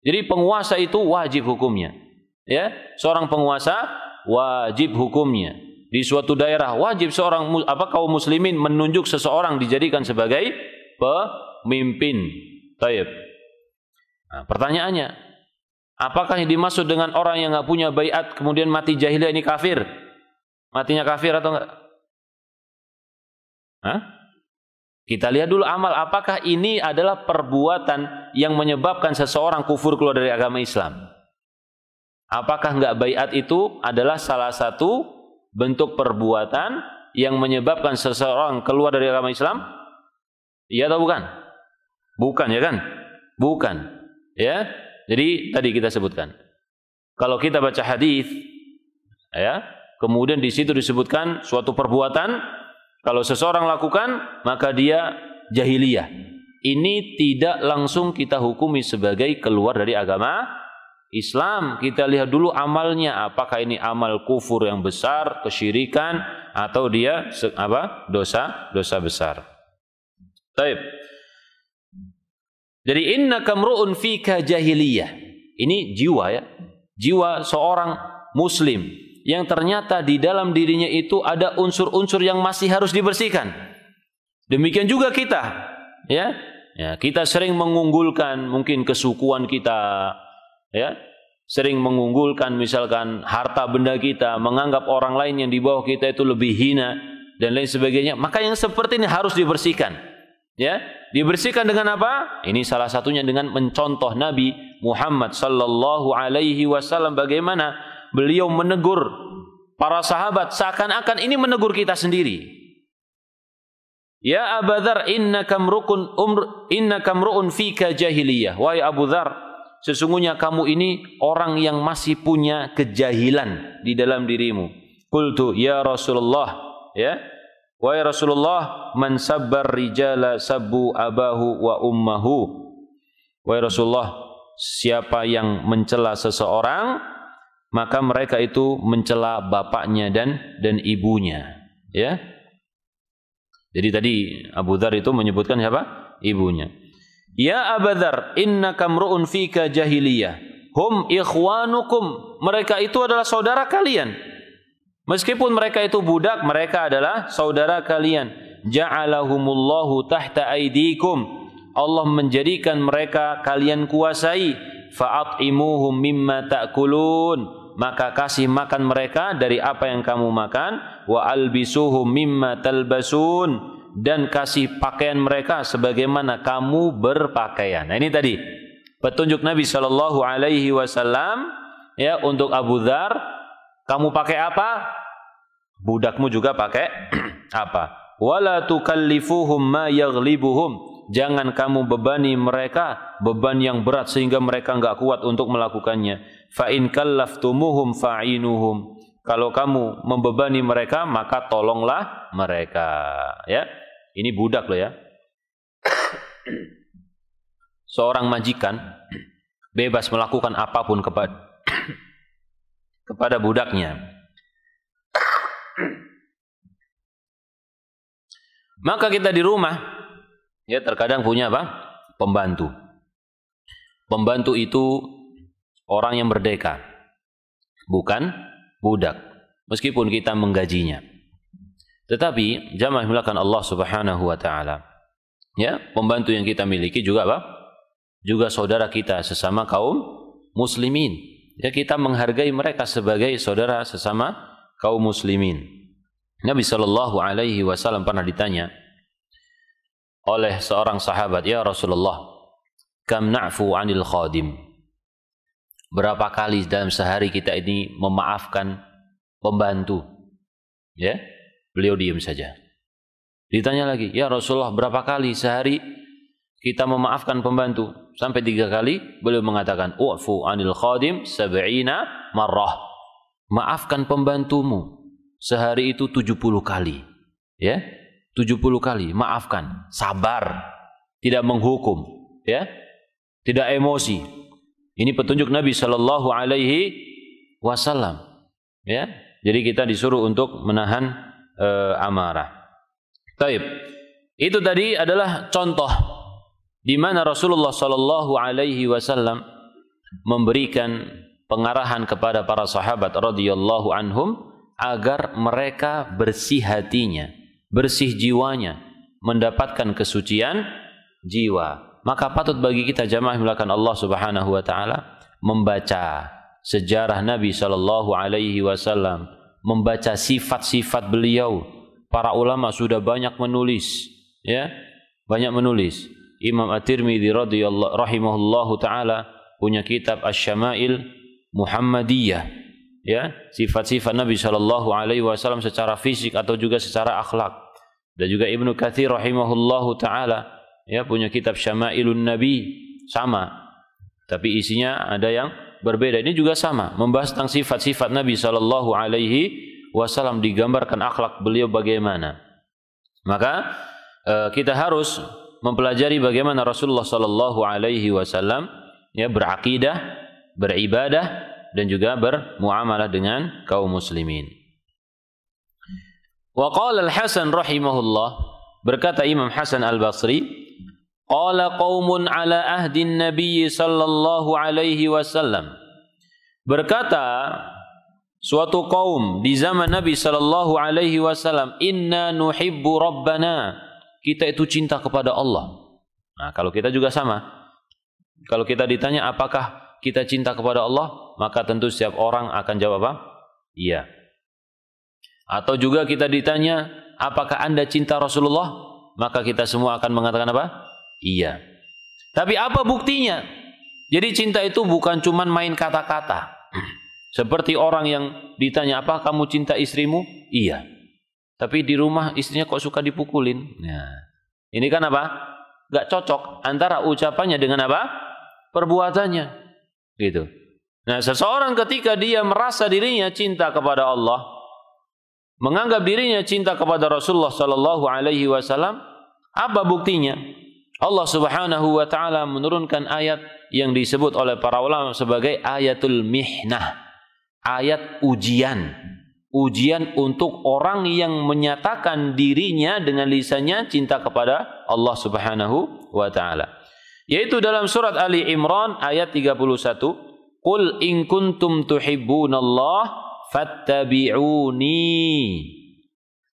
Jadi penguasa itu wajib hukumnya. Ya, seorang penguasa wajib hukumnya. Di suatu daerah wajib seorang kaum muslimin menunjuk seseorang dijadikan sebagai pemimpin. Taib. Nah, pertanyaannya, apakah yang dimaksud dengan orang yang nggak punya baiat kemudian mati jahiliyah ini kafir? Matinya kafir atau enggak? Hah? Kita lihat dulu amal. Apakah ini adalah perbuatan yang menyebabkan seseorang kufur keluar dari agama Islam? Apakah enggak baiat itu adalah salah satu bentuk perbuatan yang menyebabkan seseorang keluar dari agama Islam? Iya atau bukan? Bukan, ya kan? Bukan. Ya. Jadi tadi kita sebutkan. Kalau kita baca hadis, ya, kemudian di situ disebutkan suatu perbuatan, kalau seseorang lakukan maka dia jahiliyah. Ini tidak langsung kita hukumi sebagai keluar dari agama Islam. Kita lihat dulu amalnya, apakah ini amal kufur yang besar, kesyirikan, atau dia dosa besar. Taib. Jadi innaka mru'un fika jahiliyah. Ini jiwa, ya, jiwa seorang muslim yang ternyata di dalam dirinya itu ada unsur-unsur yang masih harus dibersihkan. Demikian juga kita, ya. Ya, kita sering mengunggulkan mungkin kesukuan kita, ya. Sering mengunggulkan misalkan harta benda kita, menganggap orang lain yang di bawah kita itu lebih hina dan lain sebagainya. Maka yang seperti ini harus dibersihkan. Ya, dibersihkan dengan apa? Ini salah satunya dengan mencontoh Nabi Muhammad sallallahu alaihi wasallam, bagaimana beliau menegur para sahabat seakan-akan ini menegur kita sendiri. Ya Abu Dzar, innaka mru'un fika jahiliyah. Wahai Abu Dzar, sesungguhnya kamu ini orang yang masih punya kejahilan di dalam dirimu. Qultu ya Rasulullah, ya, wahai Rasulullah, man sabbar rijala sabbu abahu wa ummahu. Wahai Rasulullah, siapa yang mencela seseorang, maka mereka itu mencela bapaknya dan ibunya, ya. Jadi tadi Abu Dzar itu menyebutkan siapa? Ibunya. Ya Abu Dzar, innaka mru'un fika jahiliyah. Hum ikhwanukum. Mereka itu adalah saudara kalian. Meskipun mereka itu budak, mereka adalah saudara kalian. Ja'alahumullahu tahta aidikum. Allah menjadikan mereka kalian kuasai. Fa'at'imuhum mimma ta'kulun. Maka kasih makan mereka dari apa yang kamu makan. Wa albisuhum mimma talbasun. Dan kasih pakaian mereka sebagaimana kamu berpakaian. Nah ini tadi petunjuk Nabi SAW ya untuk Abu Dzar. Kamu pakai apa? Budakmu juga pakai apa? Wala tukallifuhum ma yaghlibuhum. Jangan kamu bebani mereka beban yang berat sehingga mereka enggak kuat untuk melakukannya. Fa in kallaftumuhum fa'inuhum. Kalau kamu membebani mereka maka tolonglah mereka, ya. Ini budak loh ya. Seorang majikan bebas melakukan apapun kepada budaknya. Maka kita di rumah ya terkadang punya apa? Pembantu. Pembantu itu orang yang merdeka, bukan budak. Meskipun kita menggajinya. Tetapi jamaah dimulakan Allah Subhanahu wa taala. Ya, pembantu yang kita miliki juga apa? Juga saudara kita sesama kaum muslimin. Ya, kita menghargai mereka sebagai saudara sesama kaum muslimin. Nabi SAW pernah ditanya oleh seorang sahabat, ya Rasulullah, kam na'fu 'anil khadim? Berapa kali dalam sehari kita ini memaafkan pembantu? Ya, beliau diam saja. Ditanya lagi, ya Rasulullah, berapa kali sehari kita memaafkan pembantu? Sampai 3 kali beliau mengatakan, u'fu 'anil khadim 70 marrah. Maafkan pembantumu sehari itu 70 kali. Ya, 70 kali maafkan, sabar, tidak menghukum, ya, tidak emosi. Ini petunjuk Nabi sallallahu alaihi wasallam, ya. Jadi kita disuruh untuk menahan amarah. Taib. Itu tadi adalah contoh di mana Rasulullah sallallahu alaihi wasallam memberikan pengarahan kepada para sahabat radhiyallahu anhum agar mereka bersih hatinya, bersih jiwanya, mendapatkan kesucian jiwa. Maka patut bagi kita jamaah dimulakan Allah Subhanahu wa taala membaca sejarah Nabi sallallahu alaihi wasallam, membaca sifat-sifat beliau. Para ulama sudah banyak menulis, ya, banyak menulis. Imam At-Tirmidzi radhiyallahu rahimahullahu taala punya kitab Asy-Syama'il Muhammadiyah, ya, sifat-sifat Nabi sallallahu alaihi wasallam secara fisik atau juga secara akhlak. Dan juga Ibnu Katsir rahimahullahu taala, ya, punya kitab Syama'ilun Nabi, sama. Tapi isinya ada yang berbeda. Ini juga sama, membahas tentang sifat-sifat Nabi sallallahu alaihi wasallam, digambarkan akhlak beliau bagaimana. Maka kita harus mempelajari bagaimana Rasulullah sallallahu alaihi wasallam ya berakidah, beribadah dan juga bermuamalah dengan kaum muslimin. Wa qala Al-Hasan rahimahullah, berkata Imam Hasan Al-Basri, qala qaumun ala ahdin Nabi sallallahu alaihi wasallam. Berkata suatu kaum di zaman Nabi sallallahu alaihi wasallam, inna nuhibbu rabbana, kita itu cinta kepada Allah. Nah, kalau kita juga sama. Kalau kita ditanya apakah kita cinta kepada Allah, maka tentu setiap orang akan jawab apa? Iya. Atau juga kita ditanya, apakah Anda cinta Rasulullah? Maka kita semua akan mengatakan apa? Iya. Tapi apa buktinya? Jadi cinta itu bukan cuma main kata-kata. Seperti orang yang ditanya, apa kamu cinta istrimu? Iya. Tapi di rumah istrinya kok suka dipukulin? Nah, ini kan apa? Gak cocok antara ucapannya dengan apa? Perbuatannya. Gitu. Nah, seseorang ketika dia merasa dirinya cinta kepada Allah, menganggap dirinya cinta kepada Rasulullah sallallahu alaihi wasallam, apa buktinya? Allah Subhanahu wa taala menurunkan ayat yang disebut oleh para ulama sebagai ayatul mihnah, ayat ujian. Ujian untuk orang yang menyatakan dirinya dengan lisannya cinta kepada Allah Subhanahu wa taala. Yaitu dalam surat Ali Imran ayat 31, "Qul in kuntum tuhibbunallah fattabi'uni."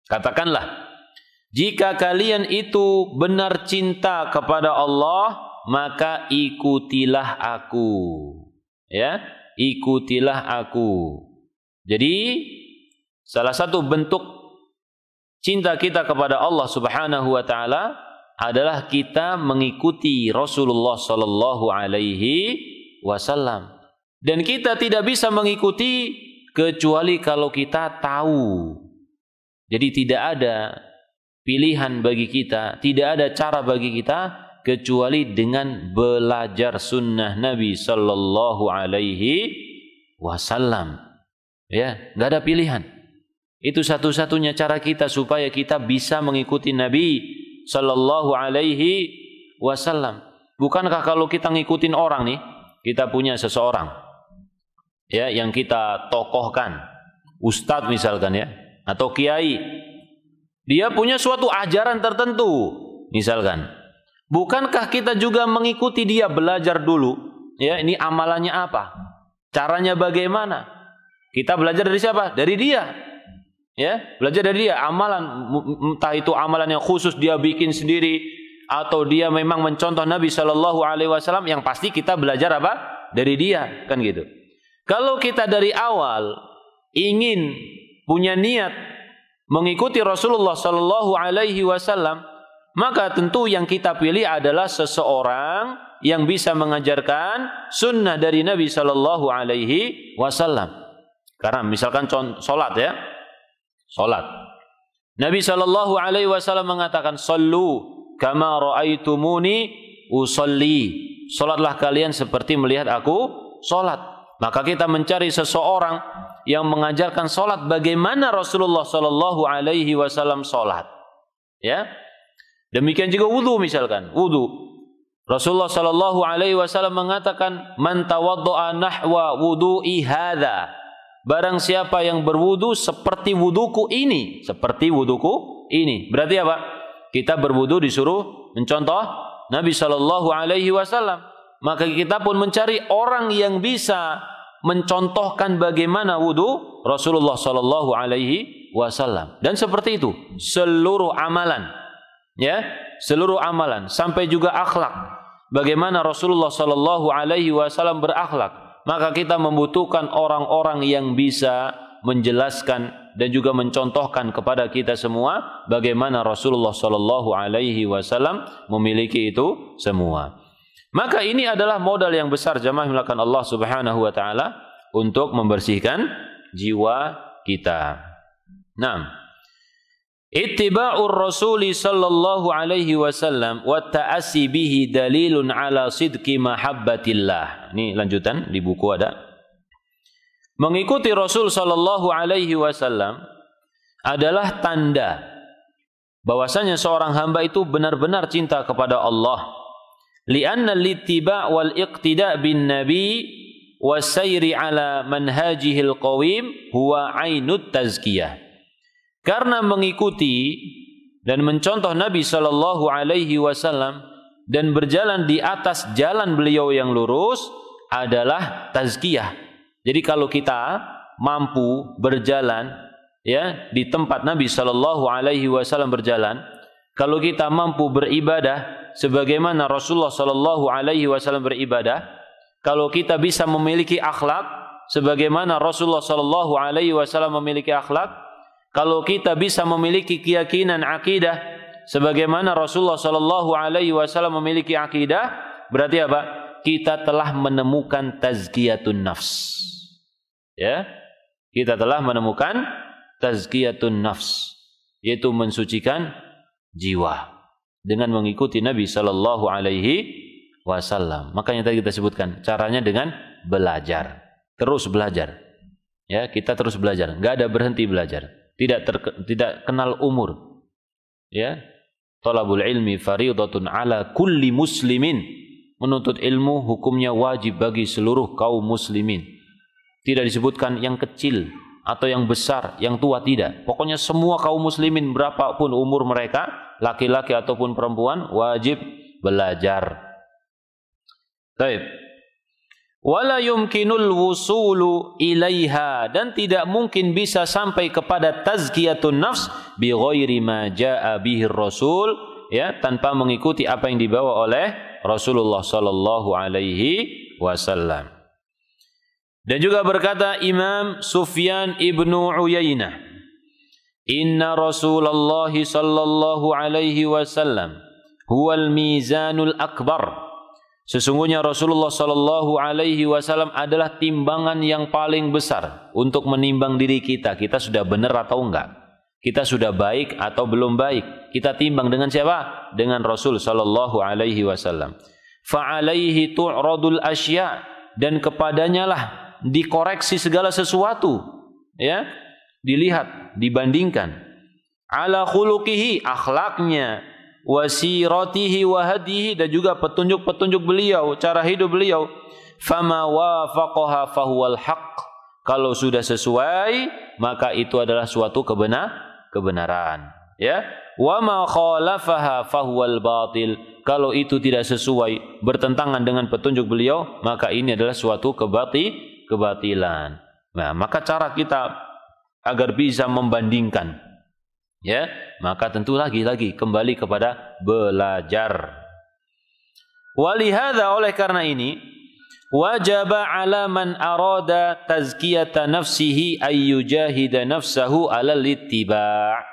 Katakanlah, jika kalian itu benar cinta kepada Allah, maka ikutilah aku. Ya, ikutilah aku. Jadi salah satu bentuk cinta kita kepada Allah Subhanahu wa taala adalah kita mengikuti Rasulullah sallallahu alaihi wasallam. Dan kita tidak bisa mengikuti kecuali kalau kita tahu. Jadi tidak ada pilihan bagi kita, tidak ada cara bagi kita kecuali dengan belajar sunnah Nabi sallallahu alaihi wasallam. Ya, enggak ada pilihan. Itu satu-satunya cara kita supaya kita bisa mengikuti Nabi sallallahu alaihi wasallam. Bukankah kalau kita ngikutin orang nih, kita punya seseorang ya yang kita tokohkan, ustadz misalkan ya, atau kiai. Dia punya suatu ajaran tertentu misalkan. Bukankah kita juga mengikuti dia, belajar dulu ya, ini amalannya apa? Caranya bagaimana? Kita belajar dari siapa? Dari dia. Ya, belajar dari dia, amalan, entah itu amalan yang khusus dia bikin sendiri atau dia memang mencontoh Nabi sallallahu alaihi wasallam, yang pasti kita belajar apa? Dari dia, kan gitu. Kalau kita dari awal ingin punya niat mengikuti Rasulullah sallallahu alaihi wasallam, maka tentu yang kita pilih adalah seseorang yang bisa mengajarkan sunnah dari Nabi sallallahu alaihi wasallam. Karena misalkan salat ya. Salat. Nabi sallallahu alaihi wasallam mengatakan, "Shallu kama raaitumuni usolli." Salatlah kalian seperti melihat aku salat. Maka kita mencari seseorang yang mengajarkan salat bagaimana Rasulullah sallallahu alaihi wasallam salat. Ya. Demikian juga wudu misalkan, wudu. Rasulullah sallallahu alaihi wasallam mengatakan, "Man tawaddaa nahwa wudu'i hadza." Barang siapa yang berwudu seperti wuduku ini, seperti wuduku ini. Berarti apa? Kita berwudu disuruh mencontoh Nabi sallallahu alaihi wasallam. Maka kita pun mencari orang yang bisa mencontohkan bagaimana wudu Rasulullah sallallahu alaihi wasallam. Dan seperti itu seluruh amalan, ya, seluruh amalan sampai juga akhlak. Bagaimana Rasulullah sallallahu alaihi wasallam berakhlak? Maka kita membutuhkan orang-orang yang bisa menjelaskan dan juga mencontohkan kepada kita semua bagaimana Rasulullah sallallahu alaihi wasallam memiliki itu semua. Maka ini adalah modal yang besar jamaah melakukan Allah Subhanahu wa taala untuk membersihkan jiwa kita. Nah, ittiba'ur rasuli sallallahu alaihi wasallam wa ta'assi bihi dalilun ala sidqi mahabbatillah. Ini lanjutan di buku ada. Mengikuti Rasul sallallahu alaihi wasallam adalah tanda bahwasanya seorang hamba itu benar-benar cinta kepada Allah. Li'anna al-ittiba' wal iqtida' bin nabi was-sayri ala manhajihil qawim huwa 'ainut tazkiyah. Karena mengikuti dan mencontoh Nabi sallallahu alaihi wasallam dan berjalan di atas jalan beliau yang lurus adalah tazkiyah. Jadi kalau kita mampu berjalan ya di tempat Nabi sallallahu alaihi wasallam berjalan, kalau kita mampu beribadah sebagaimana Rasulullah sallallahu alaihi wasallam beribadah, kalau kita bisa memiliki akhlak sebagaimana Rasulullah sallallahu alaihi wasallam memiliki akhlak, kalau kita bisa memiliki keyakinan akidah sebagaimana Rasulullah sallallahu alaihi wasallam memiliki akidah, berarti apa? Kita telah menemukan tazkiyatun nafs. Ya. Kita telah menemukan tazkiyatun nafs, yaitu mensucikan jiwa dengan mengikuti Nabi sallallahu alaihi wasallam. Makanya tadi kita sebutkan caranya dengan belajar. Terus belajar. Ya, kita terus belajar, enggak ada berhenti belajar. Tidak kenal umur. Ya. Thalabul ilmi fardhatun ala kulli muslimin. Menuntut ilmu hukumnya wajib bagi seluruh kaum muslimin. Tidak disebutkan yang kecil atau yang besar, yang tua, tidak. Pokoknya semua kaum muslimin berapapun umur mereka, laki-laki ataupun perempuan, wajib belajar. Baik. Wala yumkinul wusulu ilaiha, dan tidak mungkin bisa sampai kepada tazkiyatun nafs bi ghairi ma jaa bihi rasul, ya, tanpa mengikuti apa yang dibawa oleh Rasulullah sallallahu alaihi wasallam. Dan juga berkata Imam Sufyan ibnu Uyainah, inna Rasulullah sallallahu alaihi wasallam huwal mizanul akbar. Sesungguhnya Rasulullah sallallahu alaihi wasallam adalah timbangan yang paling besar untuk menimbang diri kita. Kita sudah benar atau enggak? Kita sudah baik atau belum baik? Kita timbang dengan siapa? Dengan Rasul sallallahu alaihi wasallam. Fa alaihi tu'radul asya, dan kepadanya lah dikoreksi segala sesuatu, ya, dilihat, dibandingkan. Ala khuluqihi, akhlaknya, wasiratihi wa hadihi, dan juga petunjuk-petunjuk beliau, cara hidup beliau. Fama wafaqaha fahuwal haqq, kalau sudah sesuai maka itu adalah suatu kebenaran, ya. Wa ma khalafaha fahuwal batil, kalau itu tidak sesuai, bertentangan dengan petunjuk beliau, maka ini adalah suatu kebatilan. Nah, maka cara kita agar bisa membandingkan, ya, maka tentu lagi kembali kepada belajar. Walihada, oleh karena ini, wajaba ala man arada tazkiyata nafsihi ay yujahida nafsahu alal ittiba'.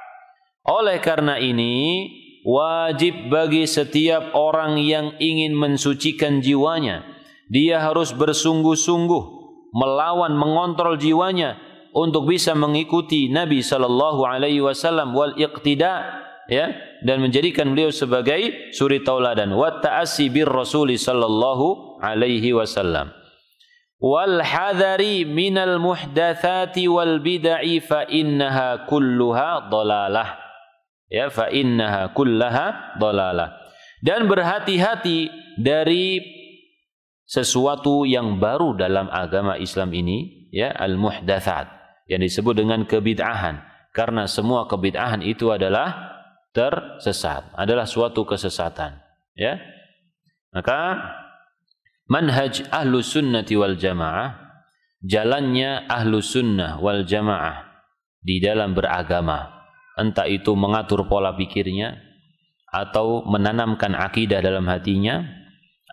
Oleh karena ini, wajib bagi setiap orang yang ingin mensucikan jiwanya, dia harus bersungguh-sungguh melawan, mengontrol jiwanya untuk bisa mengikuti Nabi sallallahu alaihi wasallam wal iqtida, ya, dan menjadikan beliau sebagai suri tauladan, wa ta'assi bir rasul sallallahu alaihi wasallam, wal hadari minal muhdatsati wal bid'i fa innaha kulluha dhalalah, ya, fa innaha kullaha dhalalah, dan berhati-hati dari sesuatu yang baru dalam agama Islam ini, ya, al muhdatsat, yang disebut dengan kebid'ahan, karena semua kebid'ahan itu adalah tersesat, adalah suatu kesesatan, ya. Maka manhaj ahlus sunnati wal jamaah, jalannya ahlus sunnah wal jamaah di dalam beragama, entah itu mengatur pola pikirnya, atau menanamkan akidah dalam hatinya,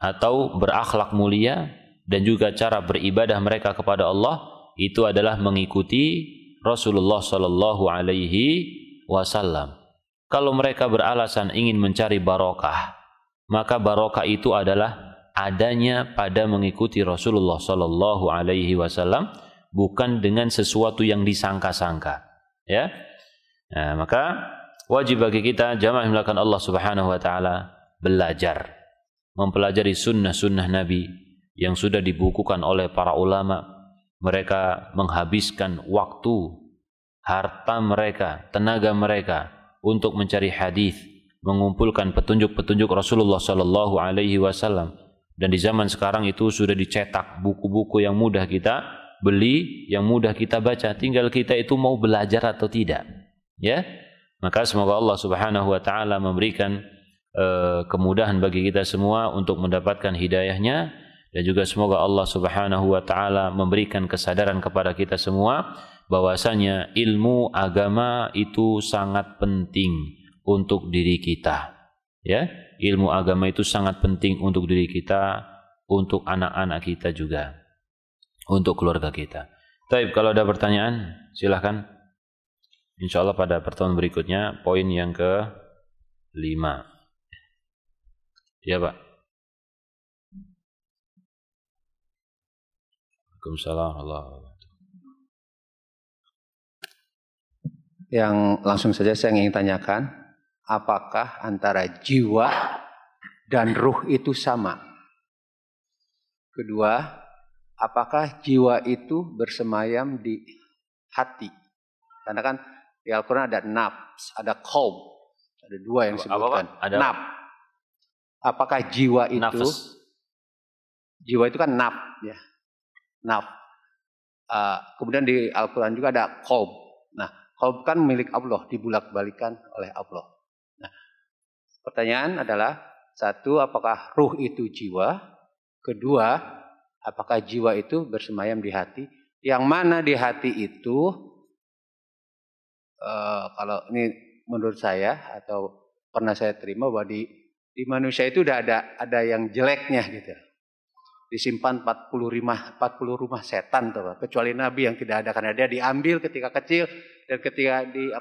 atau berakhlak mulia, dan juga cara beribadah mereka kepada Allah, itu adalah mengikuti Rasulullah sallallahu alaihi wasallam. Kalau mereka beralasan ingin mencari barokah, maka barokah itu adalah adanya pada mengikuti Rasulullah sallallahu alaihi wasallam, bukan dengan sesuatu yang disangka-sangka, ya. Nah, maka wajib bagi kita jamaah melakukan Allah Subhanahu wa taala belajar, mempelajari sunnah-sunnah Nabi yang sudah dibukukan oleh para ulama. Mereka menghabiskan waktu, harta mereka, tenaga mereka untuk mencari hadis, mengumpulkan petunjuk-petunjuk Rasulullah sallallahu alaihi wasallam. Dan di zaman sekarang itu sudah dicetak buku-buku yang mudah kita beli, yang mudah kita baca, tinggal kita itu mau belajar atau tidak, ya. Maka semoga Allah Subhanahu wa taala memberikan kemudahan bagi kita semua untuk mendapatkan hidayahnya, dan juga semoga Allah Subhanahu wa taala memberikan kesadaran kepada kita semua bahwasanya ilmu agama itu sangat penting untuk diri kita, ya. Ilmu agama itu sangat penting untuk diri kita, untuk anak-anak kita juga, untuk keluarga kita. Baik, kalau ada pertanyaan silahkan. Insyaallah pada pertemuan berikutnya poin yang ke-5. Ya, Pak. Waalaikumsalam warahmatullahi wabarakatuh. Yang langsung saja saya ingin tanyakan, apakah antara jiwa dan ruh itu sama? Kedua, apakah jiwa itu bersemayam di hati? Karena kan di Al-Quran ada nafs, ada qalb, ada dua yang disebutkan. Ada nafs. Apakah jiwa itu? Nafas. Jiwa itu kan nafs, ya. Nafs. Kemudian di Al-Quran juga ada qalb. Nah, qalb kan milik Allah, dibulak-balikan oleh Allah. Nah, pertanyaan adalah, satu, apakah ruh itu jiwa? Kedua, apakah jiwa itu bersemayam di hati? Yang mana di hati itu, kalau ini menurut saya atau pernah saya terima bahwa di manusia itu udah ada yang jeleknya gitu. Disimpan 40 rumah setan tuh, kecuali Nabi yang tidak ada, karena dia diambil ketika kecil dan ketika di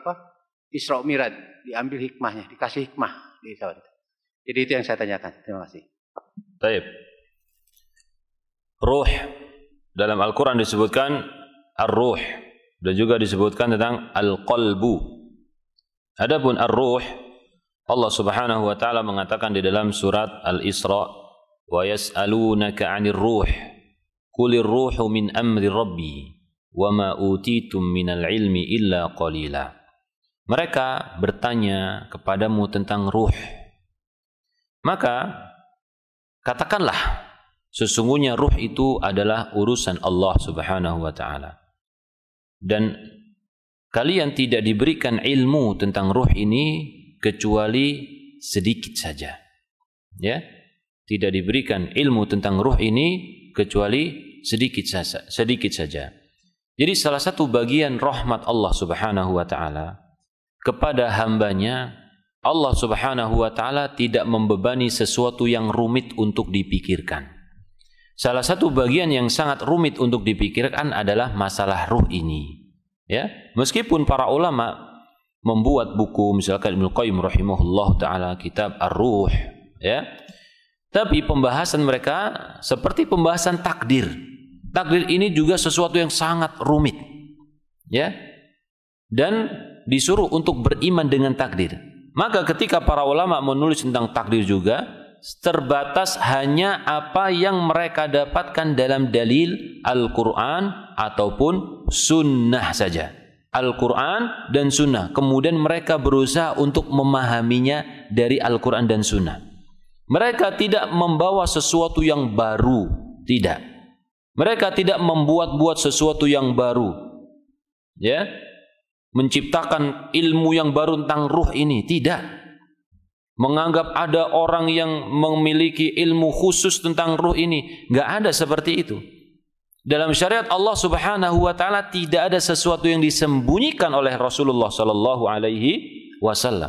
Isra Mi'raj diambil hikmahnya, dikasih hikmah di sana. Jadi itu yang saya tanyakan. Terima kasih. Baik. Ruh dalam Al-Quran disebutkan ar-ruh dan juga disebutkan tentang al-qalbu. Adapun ar-ruh, Allah Subhanahu wa taala mengatakan di dalam surat Al-Isra, wa yas'alunaka 'anir ruh qulir ruhu min amri rabbi wa ma utitum minal ilmi illa qalila. Mereka bertanya kepadamu tentang ruh. Maka katakanlah, sesungguhnya ruh itu adalah urusan Allah Subhanahu wa taala. Dan kalian tidak diberikan ilmu tentang ruh ini kecuali sedikit saja. Ya, tidak diberikan ilmu tentang ruh ini kecuali sedikit saja. Jadi salah satu bagian rahmat Allah Subhanahu wa taala kepada hambanya, Allah Subhanahu wa taala tidak membebani sesuatu yang rumit untuk dipikirkan. Salah satu bagian yang sangat rumit untuk dipikirkan adalah masalah ruh ini. Ya, meskipun para ulama membuat buku, misalkan Ibnu Qayyim rahimahullah taala kitab Ar-Ruh, ya. Tapi pembahasan mereka seperti pembahasan takdir. Takdir ini juga sesuatu yang sangat rumit. Ya. Dan disuruh untuk beriman dengan takdir. Maka ketika para ulama menulis tentang takdir juga, terbatas hanya apa yang mereka dapatkan dalam dalil Al-Quran ataupun sunnah saja. Al-Quran dan sunnah. Kemudian mereka berusaha untuk memahaminya dari Al-Quran dan sunnah. Mereka tidak membawa sesuatu yang baru. Tidak. Mereka tidak membuat-buat sesuatu yang baru. Ya. Menciptakan ilmu yang baru tentang ruh ini. Tidak. Menganggap ada orang yang memiliki ilmu khusus tentang ruh ini. Nggak ada seperti itu. Dalam syariat Allah Subhanahu wa taala tidak ada sesuatu yang disembunyikan oleh Rasulullah sallallahu alaihi wasallam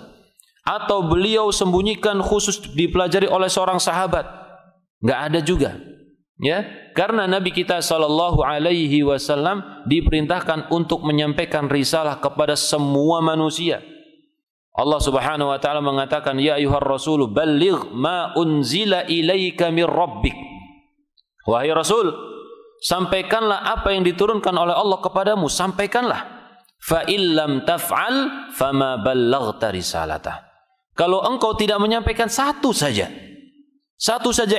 atau beliau sembunyikan khusus dipelajari oleh seorang sahabat. Nggak ada juga. Ya, karena Nabi kita sallallahu alaihi wasallam diperintahkan untuk menyampaikan risalah kepada semua manusia. Allah Subhanahu wa taala mengatakan, ya ayyuhar rasul balligh ma unzila ilaika mir rabbik. Wahai Rasul, sampaikanlah apa yang diturunkan oleh Allah kepadamu, sampaikanlah. Fa illam taf'al fama ballaghta risalatah. Kalau engkau tidak menyampaikan satu saja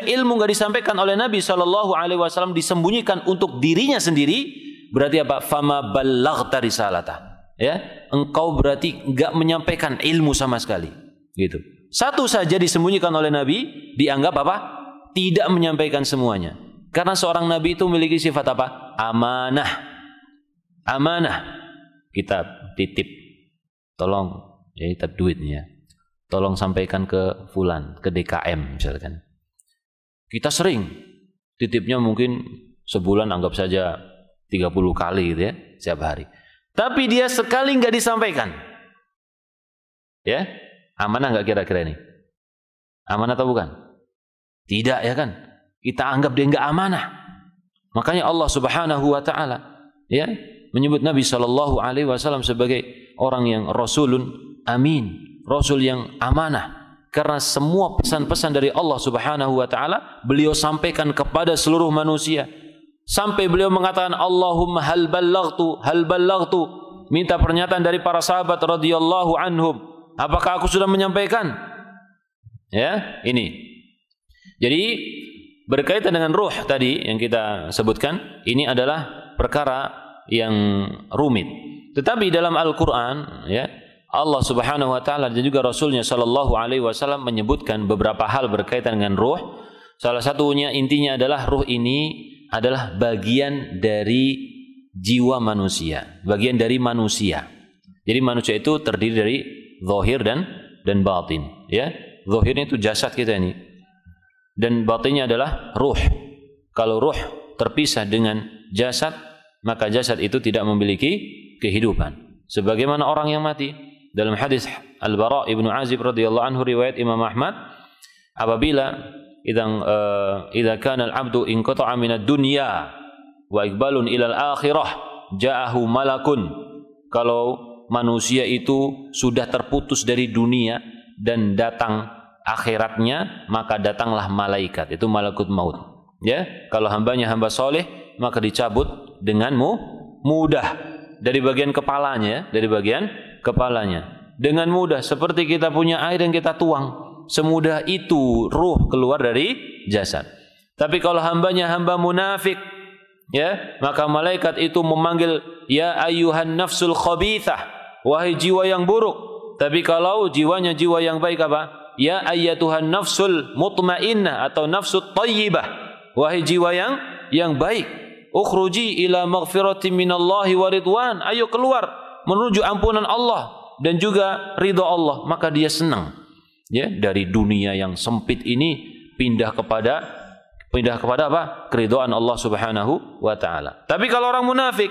ilmu enggak disampaikan oleh Nabi sallallahu alaihi wasallam, disembunyikan untuk dirinya sendiri, berarti apa? Fama ballaghta risalatah. Ya, engkau berarti enggak menyampaikan ilmu sama sekali. Gitu. Satu saja disembunyikan oleh Nabi, dianggap apa? Tidak menyampaikan semuanya. Karena seorang nabi itu memiliki sifat apa? Amanah. Amanah. Kita titip. Tolong, ya titip duitnya. Tolong sampaikan ke fulan, ke DKM misalkan. Kita sering titipnya mungkin sebulan anggap saja 30 kali gitu ya, setiap hari. Tapi dia sekali nggak disampaikan. Ya, amanah nggak kira-kira ini? Amanah atau bukan? Tidak ya kan? Kita anggap dia nggak amanah. Makanya Allah Subhanahu wa taala ya menyebut Nabi sallallahu alaihi wasallam sebagai orang yang rasulun amin. Rasul yang amanah, karena semua pesan-pesan dari Allah Subhanahu wa taala beliau sampaikan kepada seluruh manusia. Sampai beliau mengatakan Allahumma hal ballaghtu, minta pernyataan dari para sahabat radhiyallahu anhum, apakah aku sudah menyampaikan? Ya, ini. Jadi berkaitan dengan ruh tadi yang kita sebutkan, ini adalah perkara yang rumit. Tetapi dalam Al-Qur'an ya, Allah Subhanahu wa taala dan juga Rasulnya sallallahu alaihi wasallam menyebutkan beberapa hal berkaitan dengan ruh. Salah satunya intinya adalah ruh ini adalah bagian dari jiwa manusia, bagian dari manusia. Jadi manusia itu terdiri dari zahir dan batin, ya. Zahirnya itu jasad kita ini. Dan batinnya adalah ruh. Kalau ruh terpisah dengan jasad, maka jasad itu tidak memiliki kehidupan. Sebagaimana orang yang mati. Dalam hadis Al-Bara ibnu Azib radhiyallahu anhu riwayat Imam Ahmad, apabila idza kana al-'abdu inqata'a min ad-dunya wa iqbalun ila al-akhirah ja'ahu malakun. Kalau manusia itu sudah terputus dari dunia dan datang akhiratnya, maka datanglah malaikat, itu malakut maut. Ya, kalau hambanya hamba soleh, maka dicabut dengan mudah dari bagian kepalanya, dengan mudah, seperti kita punya air yang kita tuang. Semudah itu ruh keluar dari jasad. Tapi kalau hambanya hamba munafik, ya, maka malaikat itu memanggil, ya ayyuhan nafsul khabithah, wahai jiwa yang buruk. Tapi kalau jiwanya jiwa yang baik apa? Ya ayyatuhan nafsul mutmainnah atau nafsut thayyibah, wahai jiwa yang baik. Ukhruji ila maghfiratin minallahi wa ridwan. Ayo keluar menuju ampunan Allah dan juga ridha Allah, maka dia senang. Ya, dari dunia yang sempit ini pindah kepada apa? Keridhaan Allah Subhanahu wa taala. Tapi kalau orang munafik,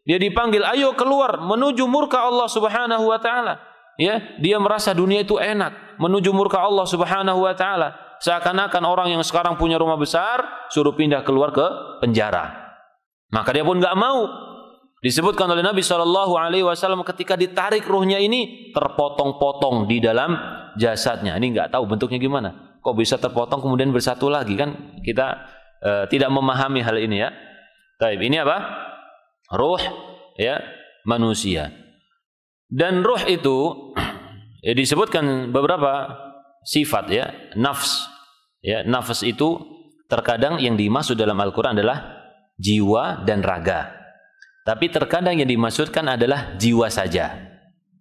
dia dipanggil, ayo keluar menuju murka Allah Subhanahu wa taala. Ya, dia merasa dunia itu enak, menuju murka Allah Subhanahu wa taala. Seakan-akan orang yang sekarang punya rumah besar suruh pindah keluar ke penjara. Maka dia pun enggak mau. Disebutkan oleh Nabi SAW ketika ditarik ruhnya ini terpotong-potong di dalam jasadnya. Ini nggak tahu bentuknya gimana. Kok bisa terpotong kemudian bersatu lagi, kan? Kita tidak memahami hal ini ya. Taib, ini apa? Ruh ya manusia. Dan ruh itu disebutkan beberapa sifat ya. Nafs ya, nafs itu terkadang yang dimaksud dalam Al-Qur'an adalah jiwa dan raga. Tapi terkadang yang dimaksudkan adalah jiwa saja.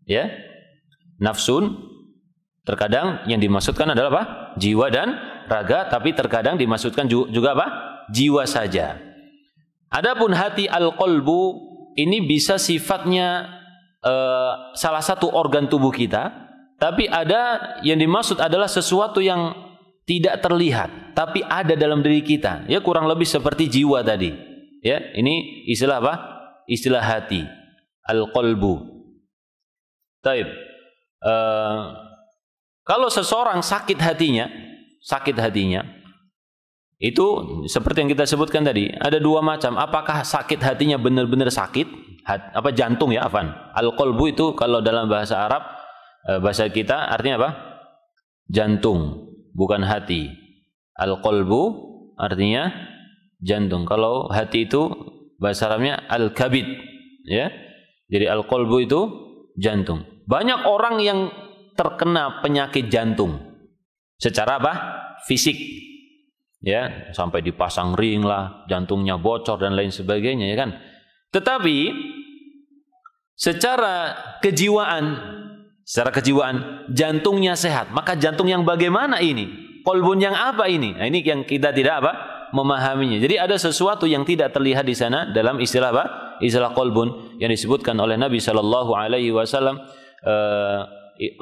Ya. Nafsun terkadang yang dimaksudkan adalah apa? Jiwa dan raga, tapi terkadang dimaksudkan juga apa? Jiwa saja. Adapun hati al-qalbu ini bisa sifatnya salah satu organ tubuh kita, tapi ada yang dimaksud adalah sesuatu yang tidak terlihat, tapi ada dalam diri kita. Ya, kurang lebih seperti jiwa tadi. Ya, ini istilah apa? Istilah hati, al-qalbu. Taib. Kalau seseorang sakit hatinya, itu seperti yang kita sebutkan tadi, ada dua macam. Apakah sakit hatinya benar-benar sakit, apa jantung ya, afan. Al-qalbu itu kalau dalam bahasa Arab, bahasa kita artinya apa? Jantung, bukan hati. Al-qalbu artinya jantung. Kalau hati itu bahasa Arabnya al-kabid, ya. Jadi al-qalbu itu jantung. Banyak orang yang terkena penyakit jantung secara apa? Fisik. Ya, sampai dipasang ring lah, jantungnya bocor dan lain sebagainya, ya kan? Tetapi secara kejiwaan jantungnya sehat. Maka jantung yang bagaimana ini? Qalbun yang apa ini? Nah, ini yang kita tidak apa? Memahaminya. Jadi ada sesuatu yang tidak terlihat di sana dalam istilah apa? Istilah qalbun yang disebutkan oleh Nabi sallallahu alaihi wasallam,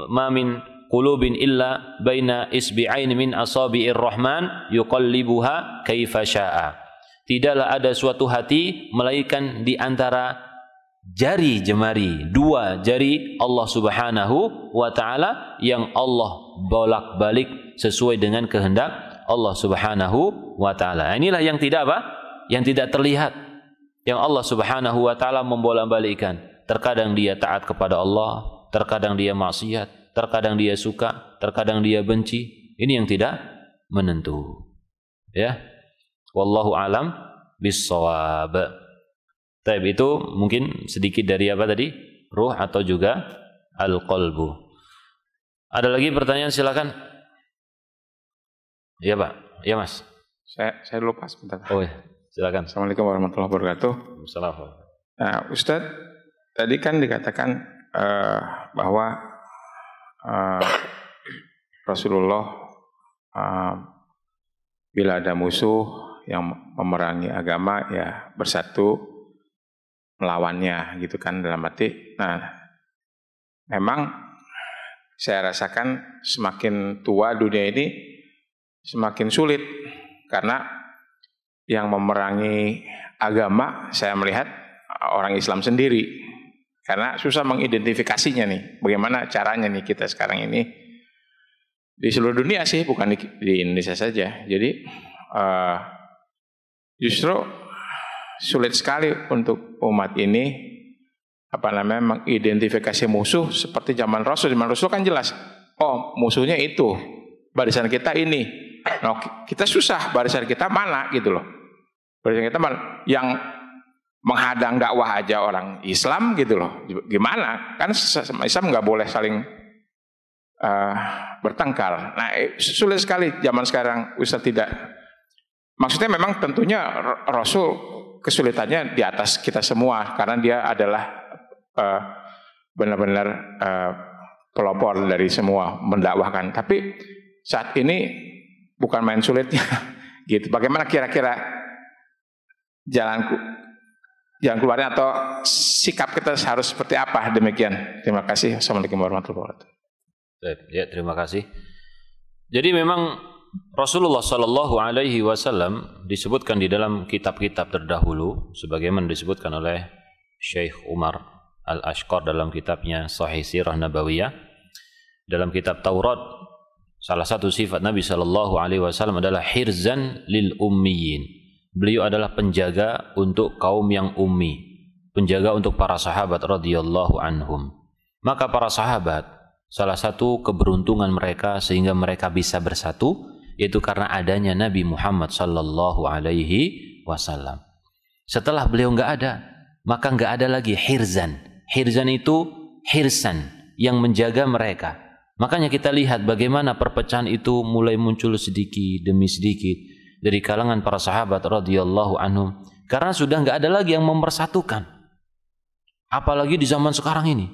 ma min qulubin illa baina isbi'ain min asabi'ir rahman yuqallibuha kaifa syaa. Tidaklah ada suatu hati melainkan di antara jari jemari, dua jari Allah Subhanahu wa taala yang Allah bolak-balik sesuai dengan kehendak Allah Subhanahu wa taala. Inilah yang tidak apa? Yang tidak terlihat. Yang Allah Subhanahu wa taala membolak-balikkan. Terkadang dia taat kepada Allah, terkadang dia maksiat, terkadang dia suka, terkadang dia benci. Ini yang tidak menentu. Ya. Wallahu alam bis-shawab. Taib, itu mungkin sedikit dari apa tadi? Ruh atau juga al-qalbu. Ada lagi pertanyaan, silakan. Ya Pak, ya Mas. Saya lupa sebentar. Oh ya, silakan. Assalamualaikum warahmatullahi wabarakatuh. Assalamualaikum. Nah, Ustadz, tadi kan dikatakan bahwa Rasulullah bila ada musuh yang memerangi agama ya bersatu melawannya gitu kan, dalam arti. Nah, memang saya rasakan semakin tua dunia ini semakin sulit karena yang memerangi agama saya melihat orang Islam sendiri, karena susah mengidentifikasinya nih. Bagaimana caranya nih kita sekarang ini di seluruh dunia sih, bukan di Indonesia saja. Jadi justru sulit sekali untuk umat ini mengidentifikasi musuh seperti zaman Rasul. Zaman Rasul kan jelas, oh musuhnya itu, barisan kita ini. Nah, kita susah, barisan kita mana gitu loh. Barisan kita mana? Yang menghadang dakwah aja orang Islam gitu loh. Gimana? Kan sama Islam nggak boleh saling bertengkar. Nah, sulit sekali zaman sekarang. Ustaz tidak. Maksudnya memang tentunya Rasul kesulitannya di atas kita semua karena dia adalah benar-benar pelopor dari semua mendakwahkan. Tapi saat ini bukan main sulitnya gitu. Bagaimana kira-kira jalan keluarnya atau sikap kita harus seperti apa? Demikian. Terima kasih. Assalamualaikum warahmatullahi wabarakatuh. Ya, terima kasih. Jadi memang Rasulullah Shallallahu Alaihi Wasallam disebutkan di dalam kitab-kitab terdahulu, sebagaimana disebutkan oleh Syekh Umar Al-Ashqar dalam kitabnya Sahih Sirah Nabawiyah. Dalam kitab Taurat, salah satu sifat Nabi Shallallahu Alaihi Wasallam adalah hirzan lil ummiyin. Beliau adalah penjaga untuk kaum yang ummi, penjaga untuk para sahabat radhiyallahu anhum. Maka para sahabat, salah satu keberuntungan mereka sehingga mereka bisa bersatu, yaitu karena adanya Nabi Muhammad Sallallahu Alaihi Wasallam. Setelah beliau nggak ada, maka nggak ada lagi hirzan. Hirzan itu hirsan yang menjaga mereka. Makanya kita lihat bagaimana perpecahan itu mulai muncul sedikit demi sedikit dari kalangan para sahabat radhiyallahu anhum, karena sudah nggak ada lagi yang mempersatukan. Apalagi di zaman sekarang ini,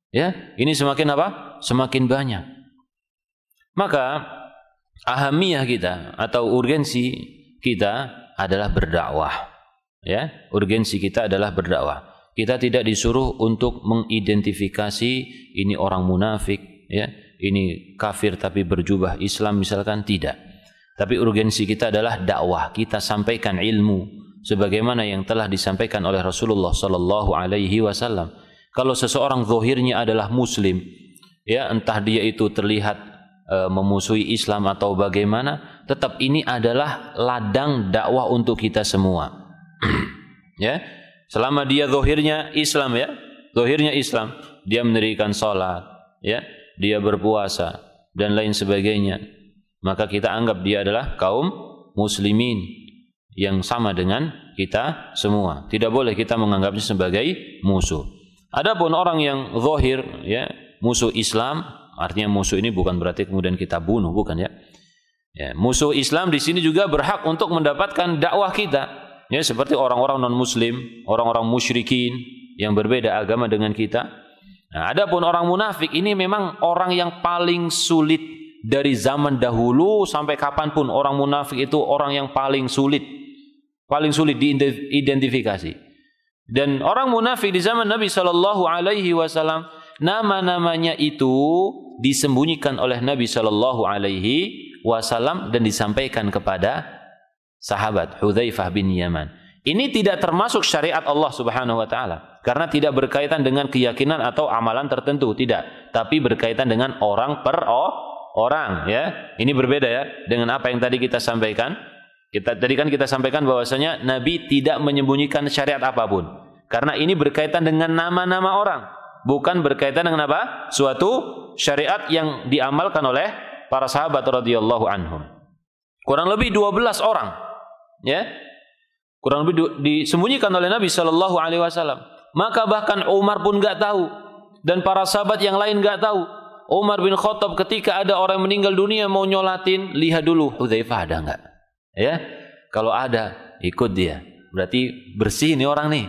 ya, ini semakin apa? Semakin banyak. Maka ahamiyah kita atau urgensi kita adalah berdakwah. Ya, urgensi kita adalah berdakwah. Kita tidak disuruh untuk mengidentifikasi ini orang munafik, ya, ini kafir tapi berjubah Islam misalkan, tidak. Tapi urgensi kita adalah dakwah. Kita sampaikan ilmu sebagaimana yang telah disampaikan oleh Rasulullah Sallallahu Alaihi Wasallam. Kalau seseorang zahirnya adalah Muslim, ya, entah dia itu terlihat memusuhi Islam atau bagaimana, tetap ini adalah ladang dakwah untuk kita semua. Ya, selama dia zahirnya Islam, ya, zahirnya Islam, dia mendirikan salat, ya, dia berpuasa dan lain sebagainya, maka kita anggap dia adalah kaum muslimin yang sama dengan kita semua. Tidak boleh kita menganggapnya sebagai musuh. Adapun orang yang zahir, ya, musuh Islam, artinya musuh ini bukan berarti kemudian kita bunuh, bukan, ya. Ya, musuh Islam di sini juga berhak untuk mendapatkan dakwah kita. Ya, seperti orang-orang non-muslim, orang-orang musyrikin yang berbeda agama dengan kita. Nah, adapun orang munafik ini memang orang yang paling sulit dari zaman dahulu sampai kapanpun. Orang munafik itu orang yang paling sulit diidentifikasi. Dan orang munafik di zaman Nabi Sallallahu Alaihi Wasallam, nama-namanya itu disembunyikan oleh Nabi Sallallahu Alaihi Wasallam dan disampaikan kepada sahabat Hudzaifah bin Yaman. Ini tidak termasuk syariat Allah Subhanahu wa taala karena tidak berkaitan dengan keyakinan atau amalan tertentu, tidak, tapi berkaitan dengan orang per orang, ya. Ini berbeda, ya, dengan apa yang tadi kita sampaikan. Tadi kan kita sampaikan bahwasanya Nabi tidak menyembunyikan syariat apapun. Karena ini berkaitan dengan nama-nama orang, bukan berkaitan dengan apa? Suatu syariat yang diamalkan oleh para sahabat radhiyallahu anhum. Kurang lebih 12 orang, ya, kurang lebih disembunyikan oleh Nabi Sallallahu Alaihi Wasallam. Maka bahkan Umar pun nggak tahu dan para sahabat yang lain nggak tahu. Umar bin Khattab ketika ada orang meninggal dunia mau nyolatin, lihat dulu Hudzaifah ada nggak, ya. Kalau ada, ikut dia. Berarti bersih nih orang nih.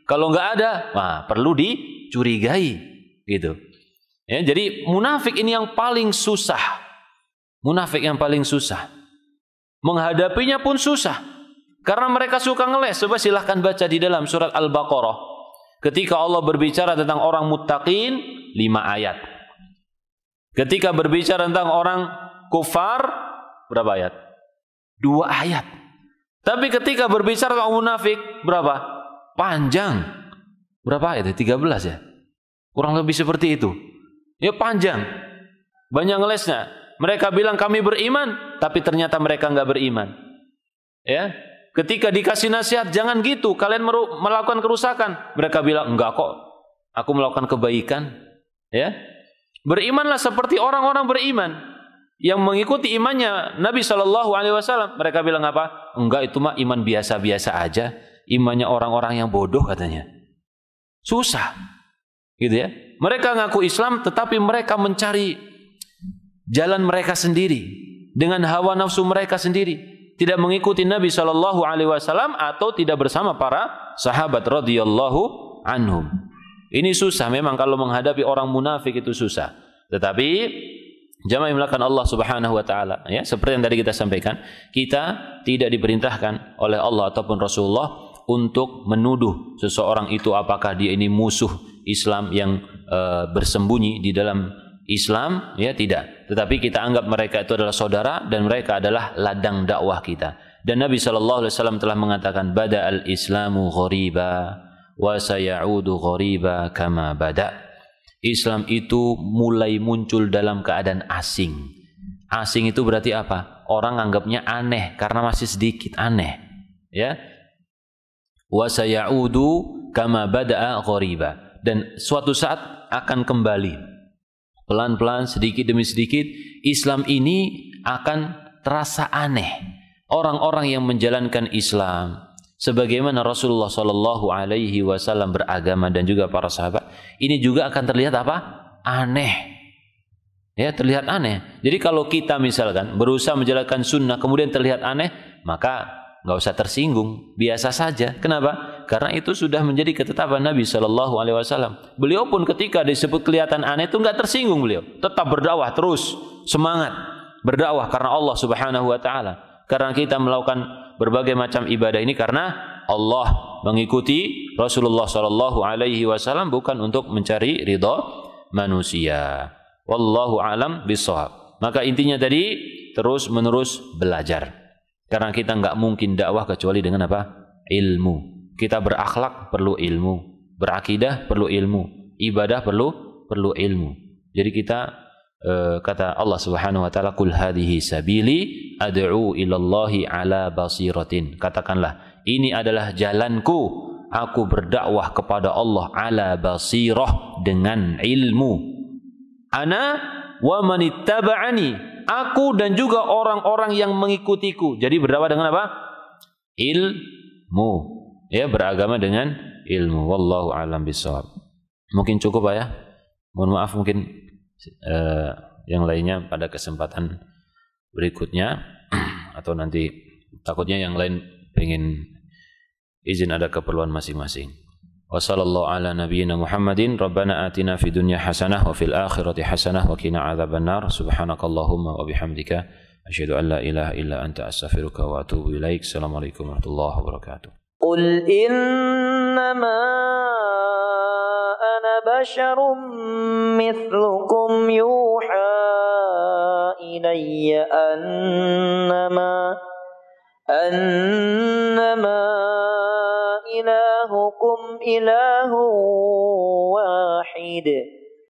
Kalau nggak ada, wah perlu dicurigai, gitu. Ya, jadi munafik ini yang paling susah. Munafik yang paling susah. Menghadapinya pun susah. Karena mereka suka ngeles. Coba silahkan baca di dalam surat Al-Baqarah. Ketika Allah berbicara tentang orang muttaqin, 5 ayat. Ketika berbicara tentang orang kufar, berapa ayat? 2 ayat. Tapi ketika berbicara tentang munafik, berapa? Panjang. Berapa ayat? 13 ya? Kurang lebih seperti itu. Ya panjang. Banyak ngelesnya. Mereka bilang kami beriman, tapi ternyata mereka enggak beriman. Ya. Ketika dikasih nasihat, jangan gitu, kalian melakukan kerusakan. Mereka bilang, enggak kok, aku melakukan kebaikan. Ya. Berimanlah seperti orang-orang beriman yang mengikuti imannya Nabi SAW. Mereka bilang apa? Enggak, itu mah iman biasa-biasa aja. Imannya orang-orang yang bodoh katanya. Susah. Gitu ya. Mereka ngaku Islam, tetapi mereka mencari jalan mereka sendiri dengan hawa nafsu mereka sendiri. Tidak mengikuti Nabi SAW atau tidak bersama para sahabat radhiyallahu anhum. Ini susah memang kalau menghadapi orang munafik itu susah. Tetapi jamaah yang melakukan Allah Subhanahu wa taala, ya, seperti yang tadi kita sampaikan, kita tidak diperintahkan oleh Allah ataupun Rasulullah untuk menuduh seseorang itu apakah dia ini musuh Islam yang bersembunyi di dalam Islam, ya tidak. Tetapi kita anggap mereka itu adalah saudara dan mereka adalah ladang dakwah kita. Dan Nabi SAW telah mengatakan, Bada al-Islamu ghariba wa sayaudu ghariba kama bada. Islam itu mulai muncul dalam keadaan asing. Asing itu berarti apa? Orang anggapnya aneh karena masih sedikit aneh. Ya. Wa sayaudu kama bada'a ghariba. Dan suatu saat akan kembali. Pelan-pelan, sedikit demi sedikit, Islam ini akan terasa aneh. Orang-orang yang menjalankan Islam, sebagaimana Rasulullah SAW beragama dan juga para sahabat, ini juga akan terlihat apa? Aneh. Ya, terlihat aneh. Jadi kalau kita misalkan berusaha menjalankan sunnah kemudian terlihat aneh, maka nggak usah tersinggung, biasa saja. Kenapa? Karena itu sudah menjadi ketetapan Nabi SAW. Beliau pun ketika disebut kelihatan aneh itu nggak tersinggung beliau, tetap berdakwah terus, semangat berdakwah karena Allah Subhanahu Wa Taala. Karena kita melakukan berbagai macam ibadah ini karena Allah, mengikuti Rasulullah SAW bukan untuk mencari ridha manusia. Wallahu alam bishawab. Maka intinya tadi terus menerus belajar. Karena kita nggak mungkin dakwah kecuali dengan apa? Ilmu. Kita berakhlak perlu ilmu, berakidah perlu ilmu, ibadah perlu ilmu. Jadi kita kata Allah Subhanahu wa taala, "Qul hadhihi sabili ad'u ilallahi ala basiratin." Katakanlah, ini adalah jalanku, aku berdakwah kepada Allah ala basirah, dengan ilmu. Ana wa manittaba'ani, aku dan juga orang-orang yang mengikutiku. Jadi berdakwah dengan apa? Ilmu. Ya, beragama dengan ilmu. Wallahu a'lam bishawab. Mungkin cukup Pak ya. Mohon maaf mungkin yang lainnya pada kesempatan berikutnya atau nanti takutnya yang lain pengen izin ada keperluan masing-masing. Wa sallallahu ala nabiyyina Muhammadin rabbana atina fid dunya hasanah wa fil akhirati hasanah wa qina adzabannar subhanakallahumma wa bihamdika asyhadu an la ilaha illa anta astaghfiruka wa atubu ilaik. Assalamualaikum warahmatullahi wabarakatuh. Qul innama ana basyarum mithlukum yuha ilayya annama ilahukum ilahu wahid.